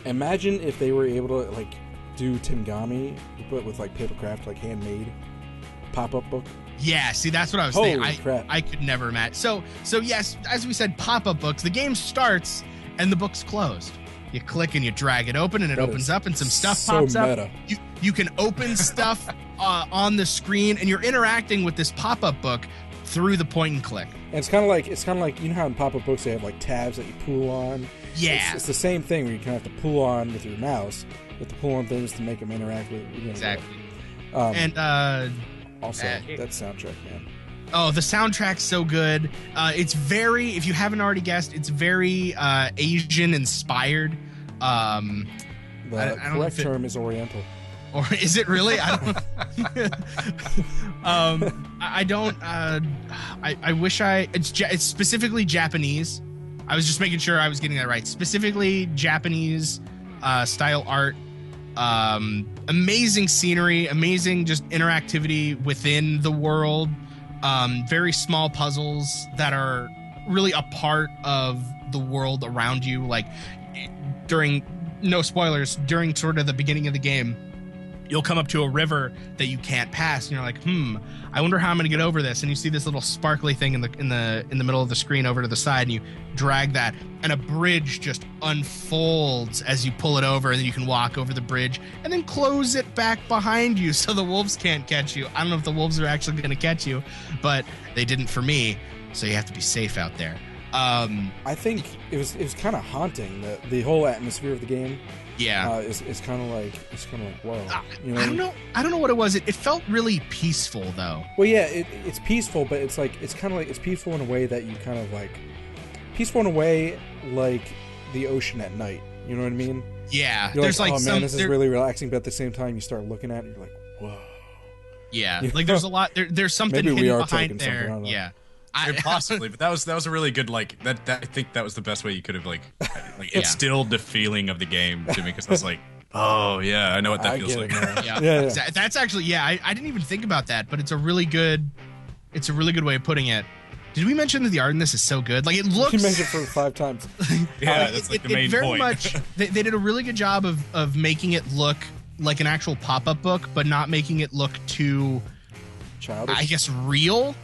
Imagine if they were able to like do Tengami, but with like papercraft, like handmade pop-up book. Yeah, see, that's what I was Holy thinking. crap. I could never imagine. So yes, as we said, pop-up books. The game starts and the book's closed. You click and you drag it open and it opens up and some stuff pops meta. up. You can open stuff on the screen and you're interacting with this pop-up book through the point and click. And it's kind of like you know how in pop-up books they have like tabs that you pull on. Yeah, it's the same thing where you kind of have to pull on with your mouse. You have to pull on things to make them interact with. Exactly. And also that soundtrack, man. Oh, the soundtrack's so good. It's very, if you haven't already guessed, it's very Asian inspired. The correct term is Oriental. Or is it really? I don't. I wish it's specifically Japanese. I was just making sure I was getting that right. Specifically Japanese style art. Amazing scenery, amazing just interactivity within the world. Very small puzzles that are really a part of the world around you. Like during, no spoilers, during sort of the beginning of the game, you'll come up to a river that you can't pass, and you're like, I wonder how I'm going to get over this. And you see this little sparkly thing in the middle of the screen over to the side, and you drag that, and a bridge just unfolds as you pull it over, and then you can walk over the bridge and then close it back behind you so the wolves can't catch you. I don't know if the wolves are actually going to catch you, but they didn't for me, so you have to be safe out there. I think it was kind of haunting, the whole atmosphere of the game. Yeah, it's kind of like whoa. You know I don't know what it was. It felt really peaceful though. Well, yeah, it's peaceful, but it's peaceful in a way that you kind of like peaceful in a way like the ocean at night. You know what I mean? Yeah, you're there's like, oh man, this is really relaxing, but at the same time, you start looking at it, and you're like, whoa. Yeah, like there's a lot. There's something Maybe hidden behind there. Yeah. Possibly, but that was a really good that I think that was the best way you could have like instilled the feeling of the game to me, because I was like, oh yeah, I know what that feels like. Yeah. That's actually I didn't even think about that, but it's a really good way of putting it. Did we mention that the art in this is so good? Like it looks. You mentioned it for 5 times. Yeah, that's like the main very point. Much, they did a really good job of making it look like an actual pop-up book, but not making it look too childish, I guess, real.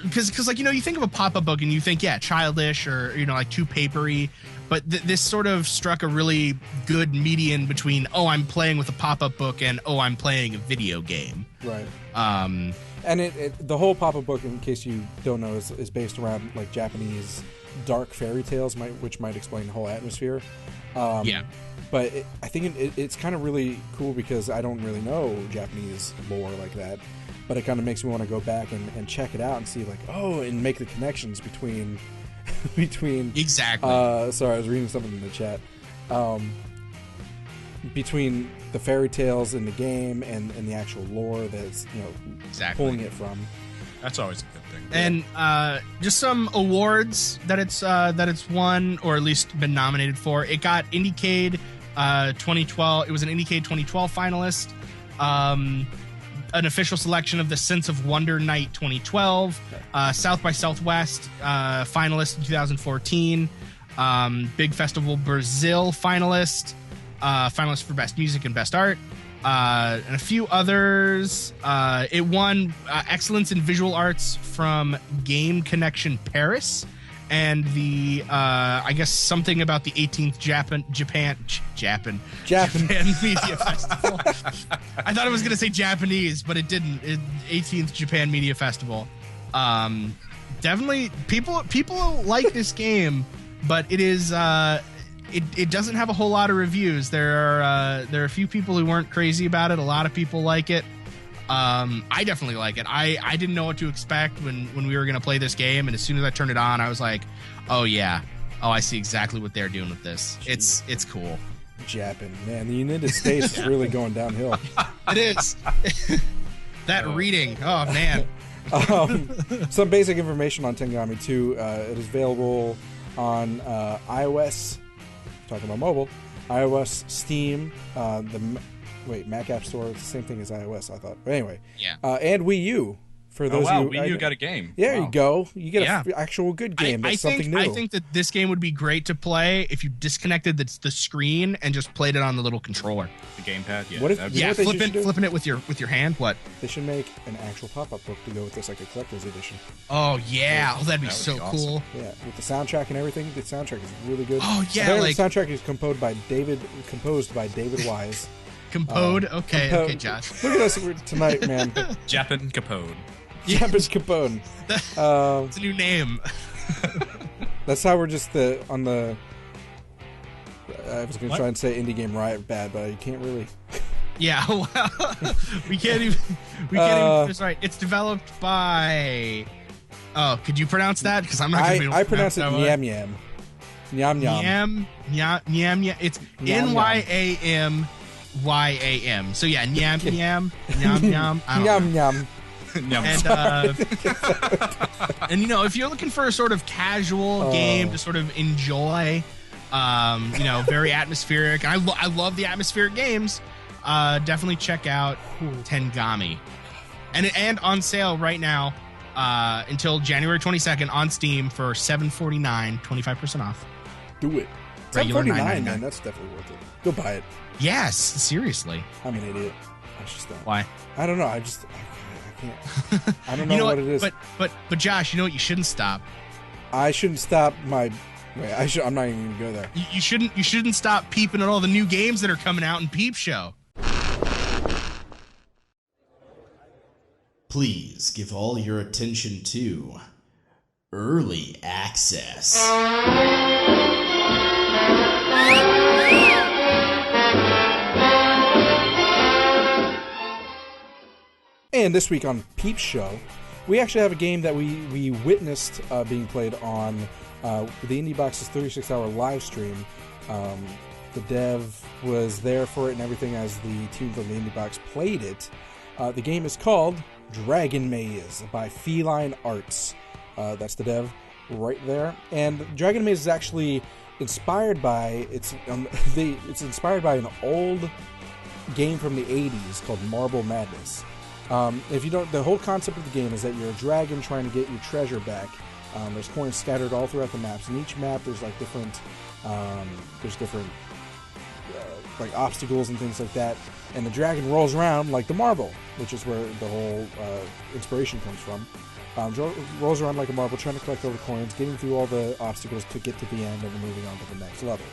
Because like, you think of a pop-up book and you think, yeah, childish or, like too papery. But this sort of struck a really good median between, oh, I'm playing with a pop-up book and, oh, I'm playing a video game. Right. And the whole pop-up book, in case you don't know, is based around like Japanese dark fairy tales, which might explain the whole atmosphere. Yeah. But I think it's kind of really cool because I don't really know Japanese lore like that. But it kind of makes me want to go back and check it out and see like, oh, and make the connections between exactly. Sorry, I was reading something in the chat. Between the fairy tales in the game and the actual lore that's exactly. pulling it from. That's always a good thing. And just some awards that it's won, or at least been nominated for. It got Indiecade 2012. It was an Indiecade 2012 finalist. An official selection of the Sense of Wonder Night 2012, South by Southwest finalist in 2014, Big Festival Brazil finalist for Best Music and Best Art, and a few others. It won Excellence in Visual Arts from Game Connection Paris, and the I guess something about the 18th Japan Media Festival. I thought it was going to say Japanese, but it didn't. 18th Japan Media Festival. Definitely, people like this game, but it is it doesn't have a whole lot of reviews. There are a few people who weren't crazy about it. A lot of people like it. I definitely like it. I didn't know what to expect when we were going to play this game, and as soon as I turned it on, I was like, oh yeah, I see exactly what they're doing with this. It's cool. Japan, man, the United States is really going downhill. It is. That reading, oh man. Some basic information on Tengami 2. It is available on iOS, talking about mobile, iOS, Steam, Mac App Store. It's the same thing as iOS, I thought. But anyway, yeah. And Wii U. For those wow, of you, Wii U got a game. Yeah, Wow. you go. You get an actual good game. That's something new. I think that this game would be great to play if you disconnected the screen and just played it on the little controller. The gamepad. Yeah. What if- that'd you be- know what they should do? Flipping it with your hand. What? They should make an actual pop-up book to go with this, like a collector's edition. Oh yeah, that'd be That would so be awesome. cool. Yeah, with the soundtrack and everything. The soundtrack is really good. Oh, yeah, Apparently like- the soundtrack is composed by David Wise. Compode. Okay, Compode. okay, Josh. Look at us tonight, man. Japin Capone. Jappers Capone. It's a new name. That's how we're just on the. I was going to try and say Indie Game Riot bad, but I can't really. Yeah, well, we can't even. That's right. It's developed by. Oh, could you pronounce that? Because I'm not going to be able to I pronounce it that one. Nyam Nyam. Nyam Nyam. Nyam. It's Nyam, NYAMYAM. So yeah, Nyam Nyam Nyam Nyam. I don't know. Nyam Nyam. And and if you're looking for a sort of casual game to sort of enjoy, very atmospheric. I love the atmospheric games. Definitely check out Tengami, and on sale right now until January 22nd on Steam for $7.49, 25% off. Do it. Regular $7.49, $9.99. man. That's definitely worth it. Go buy it. Yes, seriously. I'm an idiot. I just don't. Why? I don't know. I can't. I don't know what it is. But Josh, you know what? You shouldn't stop. I shouldn't stop my. Wait, I'm not even gonna go there. You shouldn't stop peeping at all the new games that are coming out in Peep Show. Please give all your attention to Early Access. And this week on Peep Show, we actually have a game that we witnessed being played on the Indie Box's 36-hour live stream. The dev was there for it and everything as the team from the Indie Box played it. The game is called Dragon Maze by Feline Arts. That's the dev right there. And Dragon Maze is actually inspired by it's inspired by an old game from the 80s called Marble Madness. If you don't, the whole concept of the game is that you're a dragon trying to get your treasure back. There's coins scattered all throughout the maps, and each map there's like different like obstacles and things like that. And the dragon rolls around like the marble, which is where the whole inspiration comes from. Rolls around like a marble, trying to collect all the coins, getting through all the obstacles to get to the end, and then moving on to the next level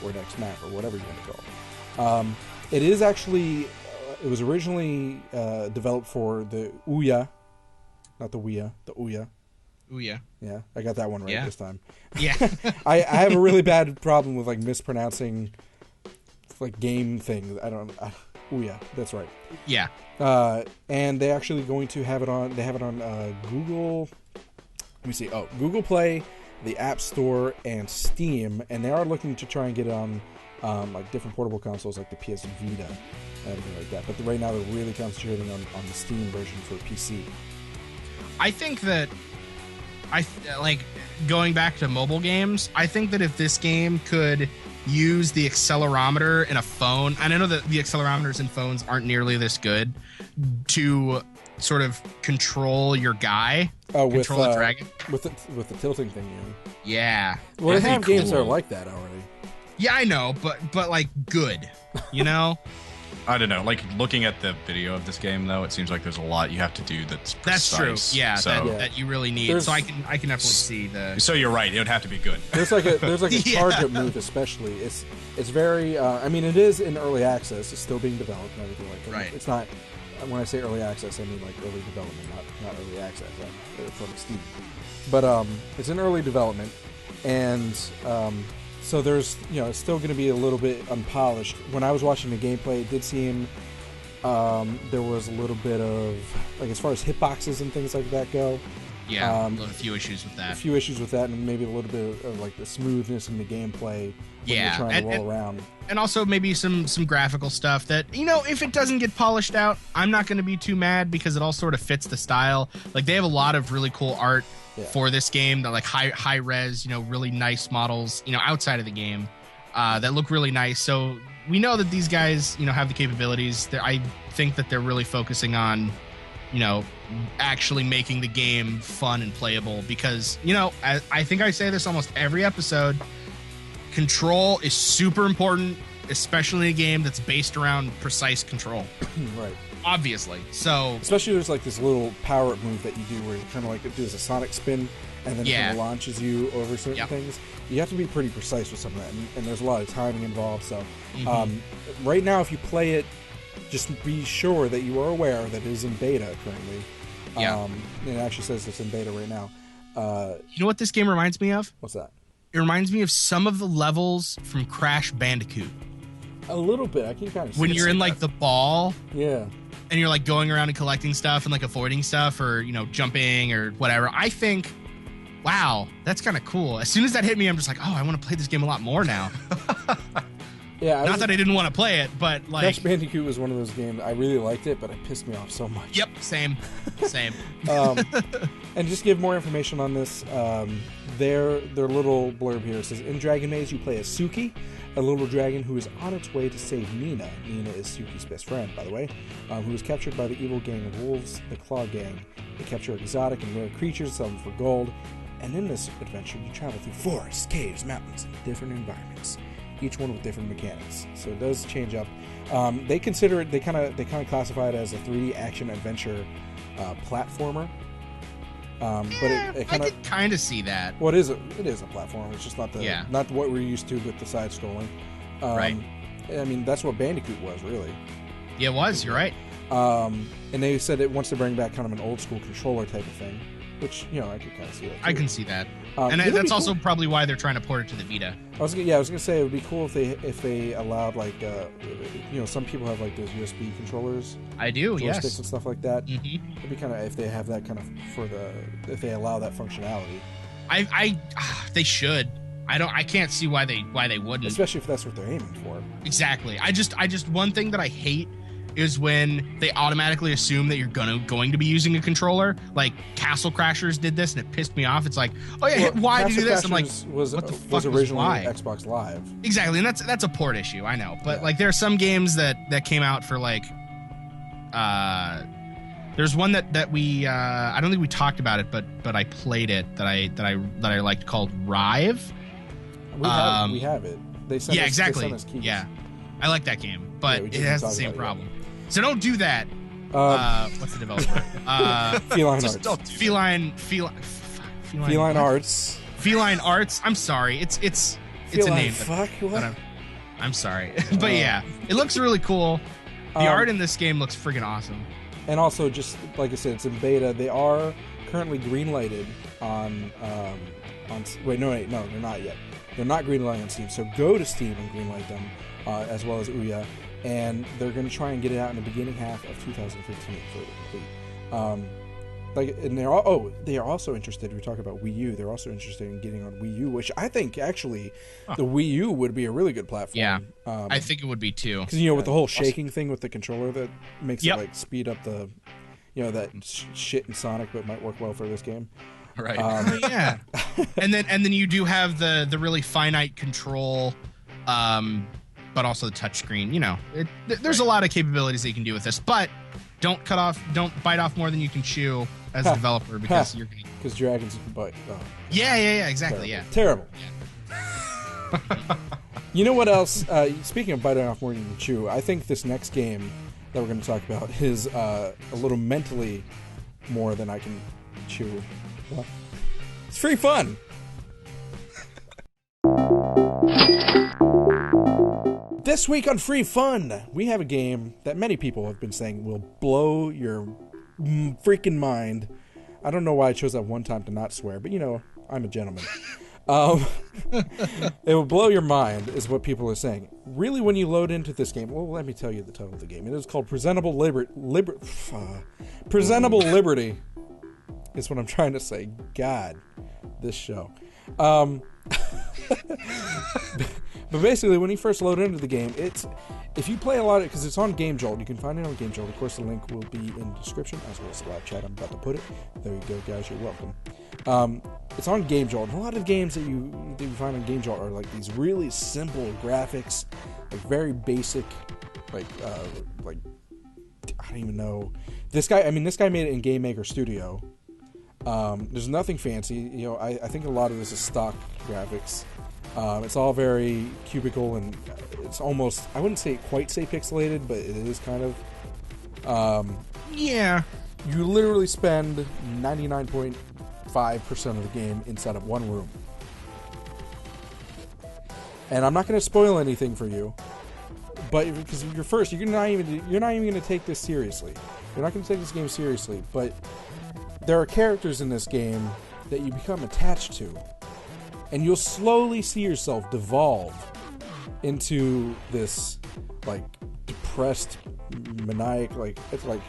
or next map or whatever you want to call it. It is actually. It was originally developed for the Ouya, not the Ouya, the Ouya. Ouya. Yeah, I got that one right this time. Yeah. I have a really bad problem with like mispronouncing like game things. Ouya, that's right. Yeah. And they actually going to have it on. They have it on Google. Let me see. Oh, Google Play, the App Store, and Steam, and they are looking to try and get it on like different portable consoles like the PS Vita. Everything like that, but right now they're really concentrating on the Steam version for PC. I think that like going back to mobile games. I think that if this game could use the accelerometer in a phone, and I know that the accelerometers in phones aren't nearly this good to sort of control your guy, control a dragon with the tilting thing. You know? Yeah. Well, they have games that are like that already. Yeah, I know, but like good, you know. I don't know. Like looking at the video of this game, though, it seems like there's a lot you have to do that's precise. That's true. Yeah, so, that you really need. So I can definitely see the. So you're right. It would have to be good. There's like a charge up move, especially. It's very. I mean, it is in early access. It's still being developed and everything like that. Right. It's not. When I say early access, I mean like early development, not early access from Steam. But it's in early development, and so there's it's still going to be a little bit unpolished. When I was watching the gameplay, it did seem there was a little bit of like as far as hitboxes and things like that go. Yeah, a few issues with that. A few issues with that, and maybe a little bit of like the smoothness in the gameplay when you're trying to roll around. And also maybe some graphical stuff that, if it doesn't get polished out, I'm not going to be too mad because it all sort of fits the style. Like, they have a lot of really cool art for this game that, like, high res, really nice models, outside of the game that look really nice. So we know that these guys, have the capabilities. I think that they're really focusing on actually making the game fun and playable. Because, I think I say this almost every episode, control is super important, especially in a game that's based around precise control. Right. Obviously. So especially there's like this little power-up move that you do where you kind of like it does a sonic spin and then it kind of launches you over certain things. You have to be pretty precise with some of that, and there's a lot of timing involved. So right now, if you play it, just be sure that you are aware that it is in beta currently. It actually says it's in beta right now. You know what this game reminds me of? What's that? It reminds me of some of the levels from Crash Bandicoot. A little bit. I can kind of see when you're in like the ball. Yeah. And you're like going around and collecting stuff and like avoiding stuff or, jumping or whatever. I think, wow, that's kind of cool. As soon as that hit me, I'm just like, oh, I want to play this game a lot more now. Not that I didn't want to play it, but like Crash Bandicoot was one of those games I really liked it, but it pissed me off so much. Yep, same. And just give more information on this. Their little blurb here says, in Dragon Maze, you play as Suki, a little dragon who is on its way to save Nina. Nina is Suki's best friend, by the way, who was captured by the evil gang of wolves, the Claw Gang. They capture exotic and rare creatures, sell them for gold. And in this adventure, you travel through forests, caves, mountains, and different environments, each one with different mechanics. So it does change up. They consider it. They kind of classify it as a 3D action adventure platformer. But it I could kind of see that. Well, it is a platformer. It's just not not what we're used to with the side scrolling. Right. I mean, that's what Bandicoot was, really. Yeah, it was. You're right. And they said it wants to bring back kind of an old school controller type of thing, which I could kind of see that too. I can see that, and that's also probably why they're trying to port it to the Vita. I was gonna say it would be cool if they allowed like some people have like those USB controllers. I do, joysticks and stuff like that. Mm-hmm. It'd be kind of if they have that kind of if they allow that functionality. They should. I can't see why they wouldn't. Especially if that's what they're aiming for. Exactly. I just one thing that I hate is when they automatically assume that you're going to be using a controller. Like Castle Crashers did this, and it pissed me off. It's like, oh yeah, hit Y to do this. I'm like, what the fuck was originally Y? Xbox Live. Exactly, and that's a port issue. I know, but like there are some games that came out for like, there's one that we I don't think we talked about it, but I played it that I liked called Rive. We have it. They sent us, exactly. They sent us keys. Yeah, I like that game, but it has the same problem. So don't do that. What's the developer? Feline Arts. Feline Arts. Feline Arts. I'm sorry. It's a name. Fuck. What? I'm sorry, but yeah, it looks really cool. The art in this game looks freaking awesome. And also, just like I said, it's in beta. They are currently greenlighted on. Wait, no, they're not yet. They're not greenlighted on Steam. So go to Steam and greenlight them, as well as Ouya. And they're going to try and get it out in the beginning half of 2015 for the complete. And they are also interested. We talk about Wii U. They're also interested in getting on Wii U, which I think actually the Wii U would be a really good platform. Yeah, I think it would be too. Because with the whole shaking thing with the controller, that makes it like speed up the, that shit in Sonic, but might work well for this game. Right. Yeah. and then you do have the really finite control. But also the touchscreen. There's a lot of capabilities that you can do with this, but don't bite off more than you can chew as a developer because you're gonna. Because dragons can bite. Oh. Yeah, exactly. Terrible. Yeah. You know what else? Speaking of biting off more than you can chew, I think this next game that we're going to talk about is a little mentally more than I can chew. What? It's free fun. This week on Free Fun, we have a game that many people have been saying will blow your freaking mind. I don't know why I chose that one time to not swear, but I'm a gentleman. It will blow your mind, is what people are saying. Really, when you load into this game, well, let me tell you the title of the game. It is called Presentable Presentable Liberty. Is what I'm trying to say. God, this show. But basically, when you first load into the game, if you play a lot of it, because it's on Game Jolt, you can find it on Game Jolt. Of course, the link will be in the description, as well as the live chat. I'm about to put it. There you go, guys. You're welcome. It's on Game Jolt. And a lot of games that you find on Game Jolt are like these really simple graphics, like very basic, like don't even know. This guy made it in Game Maker Studio. There's nothing fancy. You know, I think a lot of this is stock graphics. It's all very cubicle, and it's almost, I wouldn't quite say pixelated, but it is kind of. Yeah. You literally spend 99.5% of the game inside of one room. And I'm not going to spoil anything for you, but because you're not even going to take this seriously. You're not going to take this game seriously, but there are characters in this game that you become attached to, and you'll slowly see yourself devolve into this like depressed, maniac. Like it's like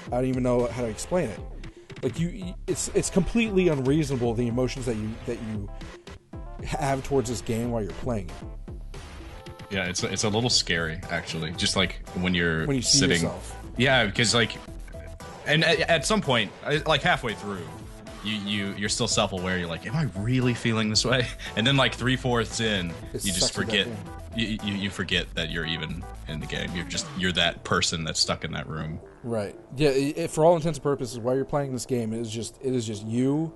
I don't even know how to explain it. Like it's completely unreasonable, the emotions that you have towards this game while you're playing it. Yeah, it's a little scary actually. Just like when you see sitting. Yourself. Yeah, because like, and at some point, like halfway through, you're still self-aware. You're like, am I really feeling this way? And then like 3/4 in, you just forget. You forget that you're even in the game. You're that person that's stuck in that room. Right. Yeah. For all intents and purposes, while you're playing this game, it is just you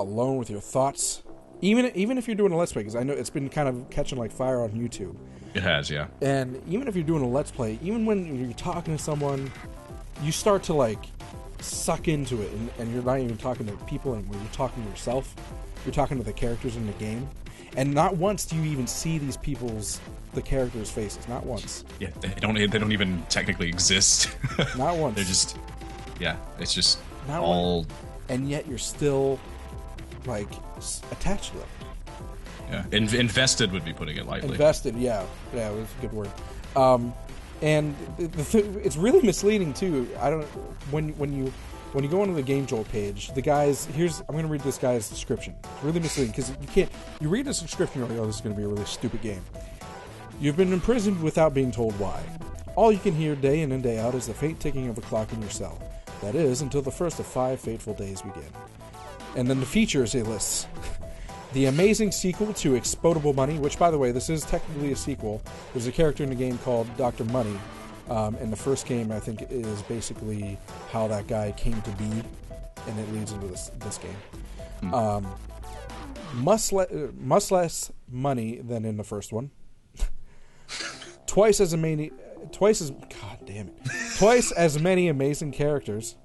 alone with your thoughts. Even if you're doing a Let's Play, because I know it's been kind of catching like fire on YouTube. It has, yeah. And even if you're doing a Let's Play, even when you're talking to someone, you start to like suck into it, and you're not even talking to people anymore. You're talking to yourself. You're talking to the characters in the game. And not once do you even see the characters' faces. Not once. Yeah, they don't even technically exist. Not once. They're just, yeah, it's just not all. Once. And yet you're still like attached to them. Yeah, invested would be putting it lightly. Invested, yeah, it was a good word. And it's really misleading too. I don't when you go onto the Game Jolt page, I'm going to read this guy's description. It's really misleading because you read the description, you're like, oh, this is going to be a really stupid game. You've been imprisoned without being told why. All you can hear day in and day out is the faint ticking of a clock in your cell. That is, until the first of 5 fateful days begin. And then the features he lists. The amazing sequel to Explodable Money, which, by the way, this is technically a sequel. There's a character in the game called Dr. Money. And the first game, I think, is basically how that guy came to be, and it leads into this game. Much less money than in the first one. Twice as many amazing characters.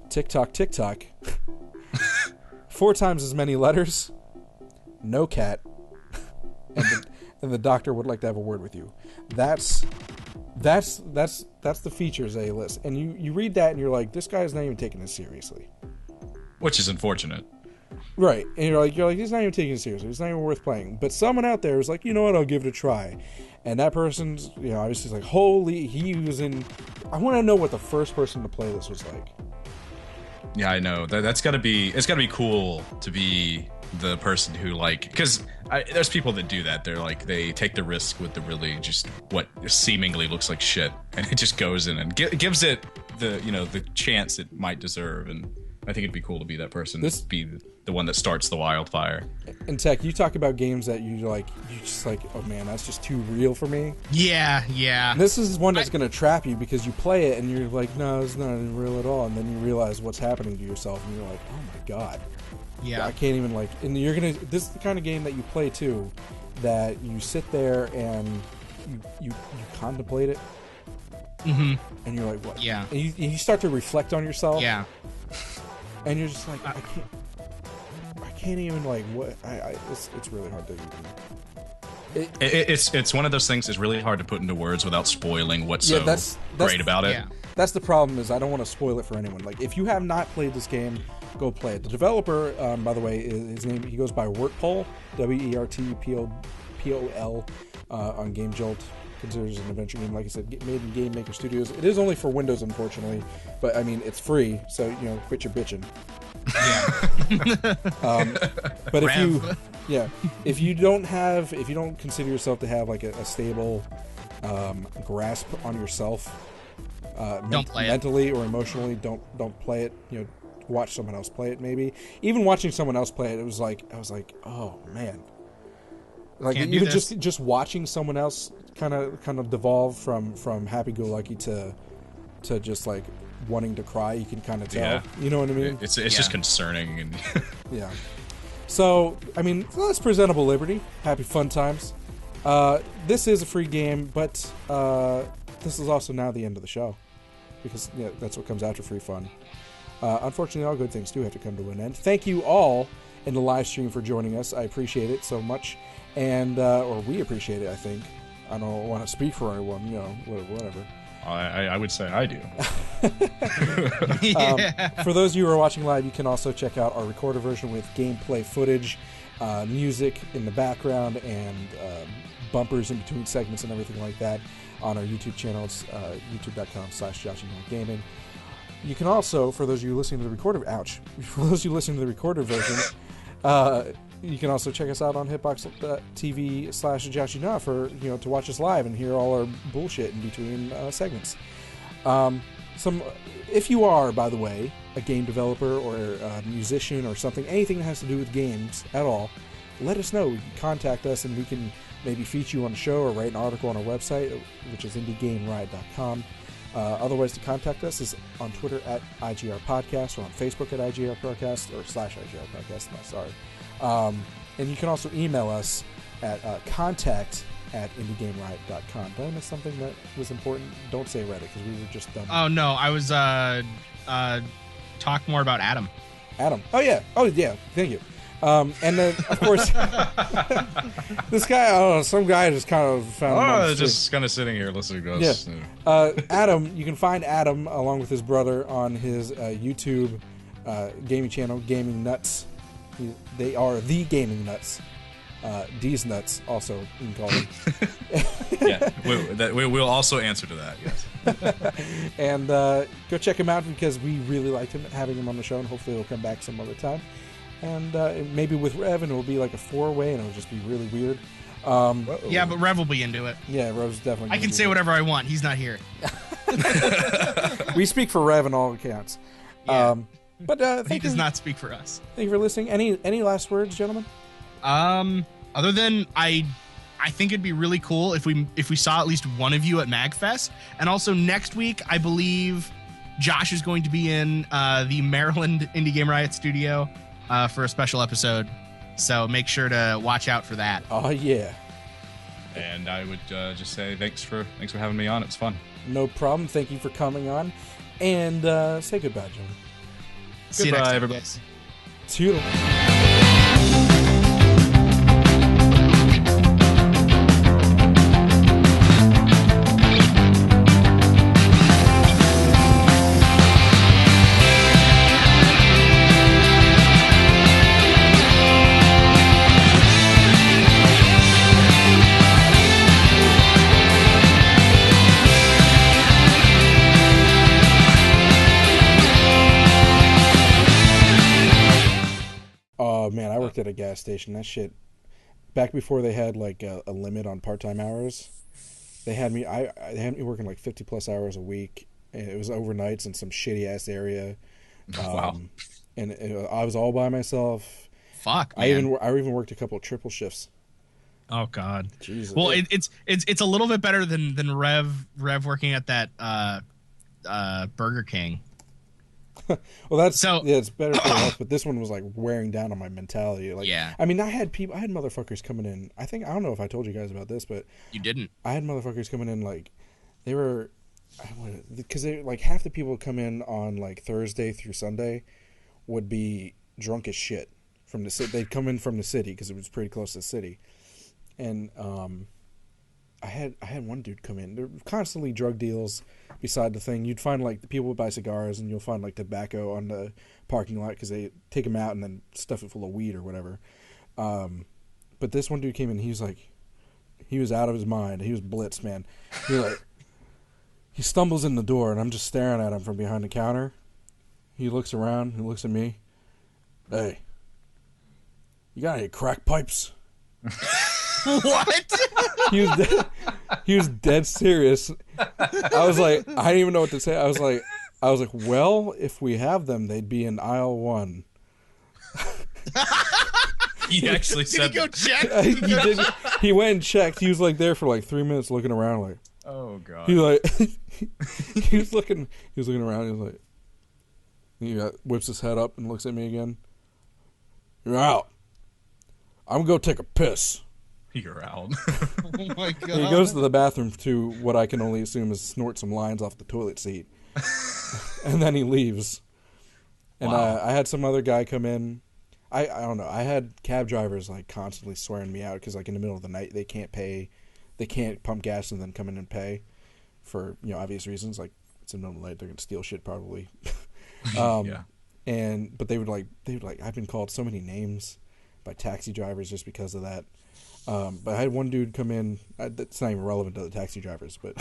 TikTok. 4 times as many letters. No cat. And the doctor would like to have a word with you. That's the features they list. And you read that and you're like, this guy's not even taking this seriously. Which is unfortunate. Right. And you're like, he's not even taking it seriously. It's not even worth playing. But someone out there is like, you know what, I'll give it a try. And that person's, obviously like, he was in. I want to know what the first person to play this was like. Yeah, I know. It's got to be cool to be the person who, like, because there's people that do that. They're like, they take the risk with the really just what seemingly looks like shit, and it just goes in and gives it the chance it might deserve. And I think it'd be cool to be that person. Be the one that starts the wildfire. And Tech, you talk about games that you just like, oh man, that's just too real for me. Yeah. And this is one that's going to trap you because you play it and you're like, no, it's not real at all. And then you realize what's happening to yourself and you're like, oh my god. Yeah. I can't even and this is the kind of game that you play too, that you sit there and you contemplate it. Mm-hmm. And you're like, what? Yeah. And you start to reflect on yourself. Yeah. And you're just like, I can't even like what it's really hard to even. It's one of those things that's really hard to put into words without spoiling what's that's great about it. Yeah. That's the problem, is I don't want to spoil it for anyone. Like, if you have not played this game, go play it. The developer, by the way, his name, he goes by Wertpol, WERTPOL, on Game Jolt. Considers an adventure game, like I said, made in Game Maker Studios. It is only for Windows, unfortunately, but I mean, it's free, so quit your bitching. But if you don't consider yourself to have like a stable grasp on yourself, don't play mentally or emotionally, don't play it. Watch someone else play it. Maybe even watching someone else play it, I was like, oh man, like even just watching someone else kind of devolve from happy-go-lucky to to just like wanting to cry. You can kind of tell. Yeah. You know what I mean? It's just concerning. And Yeah. So, I mean, that's Presentable Liberty. Happy fun times. This is a free game, but this is also now the end of the show. Because that's what comes after free fun. Unfortunately, all good things do have to come to an end. Thank you all in the live stream for joining us. I appreciate it so much. And, or we appreciate it, I think. I don't want to speak for anyone, whatever. I would say I do. For those of you who are watching live, you can also check out our recorded version with gameplay footage, music in the background, and bumpers in between segments and everything like that on our YouTube channels, youtube.com/JaShinYa. You can also, for those of you listening to the recorded, for those of you listening to the recorded version, you can also check us out on hitbox.tv/JaShinYa for to watch us live and hear all our bullshit in between segments. If you are, by the way, a game developer or a musician or something, anything that has to do with games at all, let us know. You can contact us and we can maybe feature you on the show or write an article on our website, which is IndieGameRiot.com. Otherwise, to contact us is on Twitter at IGR Podcast or on Facebook at IGR Podcast or /IGR Podcast. No, sorry. And you can also email us at contact@indiegameriot.com. Did I miss something that was important? Don't say Reddit because we were just done. Oh, no. I was talk more about Adam. Adam. Oh, yeah. Thank you. And then, of course, this guy, I don't know, some guy just kind of found just kind of sitting here listening to us. Yeah. Adam, you can find Adam along with his brother on his YouTube gaming channel, GamingNutz. They are the GamingNutz. D's nuts, also, you can call them. Yeah, we'll also answer to that, yes. And go check him out because we really liked having him on the show, and hopefully he'll come back some other time. And maybe with Rev, and it'll be like a 4-way, and it'll just be really weird. Yeah, but Rev will be into it. Yeah, Rev's definitely. I can say whatever I want. He's not here. We speak for Rev in all accounts. Yeah. But he does not speak for us. Thank you for listening. Any last words, gentlemen? Other than I think it'd be really cool if we saw at least one of you at MAGFest, and also next week I believe Josh is going to be in the Maryland Indie Game Riot studio for a special episode, so make sure to watch out for that. Oh yeah. And I would just say thanks for having me on. It's fun. No problem. Thank you for coming on, and say goodbye, gentlemen. See you next time, everybody. guys. Toodle. Oh man, I worked at a gas station. That shit, back before they had like a limit on part-time hours, they had me working like 50+ hours a week, and it was overnights in some shitty ass area. Wow. And I was all by myself. Fuck, man. I even worked a couple of triple shifts. Oh God. Jesus. Well, it's a little bit better than Rev working at that Burger King. Well, it's better for us, but this one was like wearing down on my mentality. Like, yeah. I mean, I had motherfuckers coming in. I don't know if I told you guys about this, but You didn't. I had motherfuckers coming in like they were, because they like half the people come in on like Thursday through Sunday would be drunk as shit from the city. They'd come in from the city because it was pretty close to the city, and I had one dude come in. There were constantly drug deals beside the thing. You'd find like the people would buy cigars, and you'll find like tobacco on the parking lot because they take them out and then stuff it full of weed or whatever. But this one dude came in. He was like, he was out of his mind. He was blitzed, man. He stumbles in the door, and I'm just staring at him from behind the counter. He looks around. He looks at me. Hey, you got any crack pipes? What? He was dead serious. I was like, I didn't even know what to say. I was like, well, if we have them, they'd be in aisle 1. He actually said Did he go check? He did. He went and checked. He was like there for like 3 minutes looking around like, Oh god. He like he was looking around. He was like, whips his head up and looks at me again. You're out. I'm gonna go take a piss. You're out. Oh my god. And he goes to the bathroom to what I can only assume is snort some lines off the toilet seat, and then he leaves. And Wow. I had some other guy come in. I don't know. I had cab drivers like constantly swearing me out because like in the middle of the night they can't pump gas and then come in and pay for obvious reasons. Like it's in the middle of the night, they're gonna steal shit probably. Yeah. But they would like I've been called so many names by taxi drivers just because of that. But I had one dude come in. That's not even relevant to the taxi drivers, but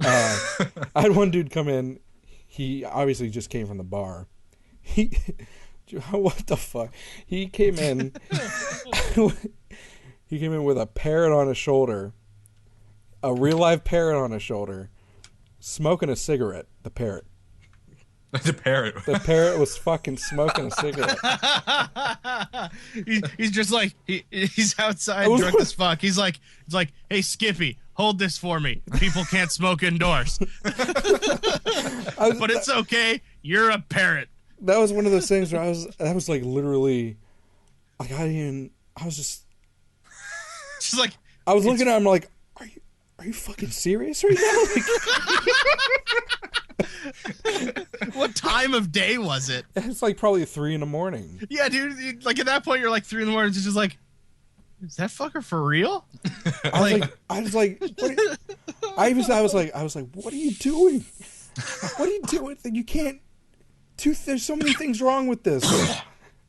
I had one dude come in. He obviously just came from the bar. What the fuck? He came in. He came in with a parrot on his shoulder, a real live parrot on his shoulder, smoking a cigarette. The parrot. The parrot. The parrot was fucking smoking a cigarette. He's just like he's outside drunk as fuck. He's like, hey Skippy, hold this for me. People can't smoke indoors. But it's okay. You're a parrot. That was one of those things where I was like literally, like I was just like I was looking at him like, are you fucking serious right now? What time of day was it? It's like probably 3 a.m. Yeah, dude. Like at that point, you're like 3 a.m. It's just like, is that fucker for real? I was like, what are you doing? What are you doing? You can't. There's so many things wrong with this.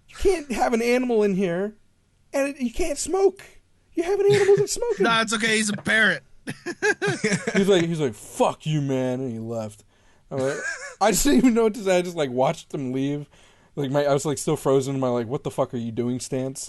You can't have an animal in here, and you can't smoke. You have an animal that's smoking. Nah, it's okay. He's a parrot. He's like, fuck you, man, and he left. I'm like, I just didn't even know what to say. I just like watched him leave. Like I was like still frozen in my like, what the fuck are you doing stance.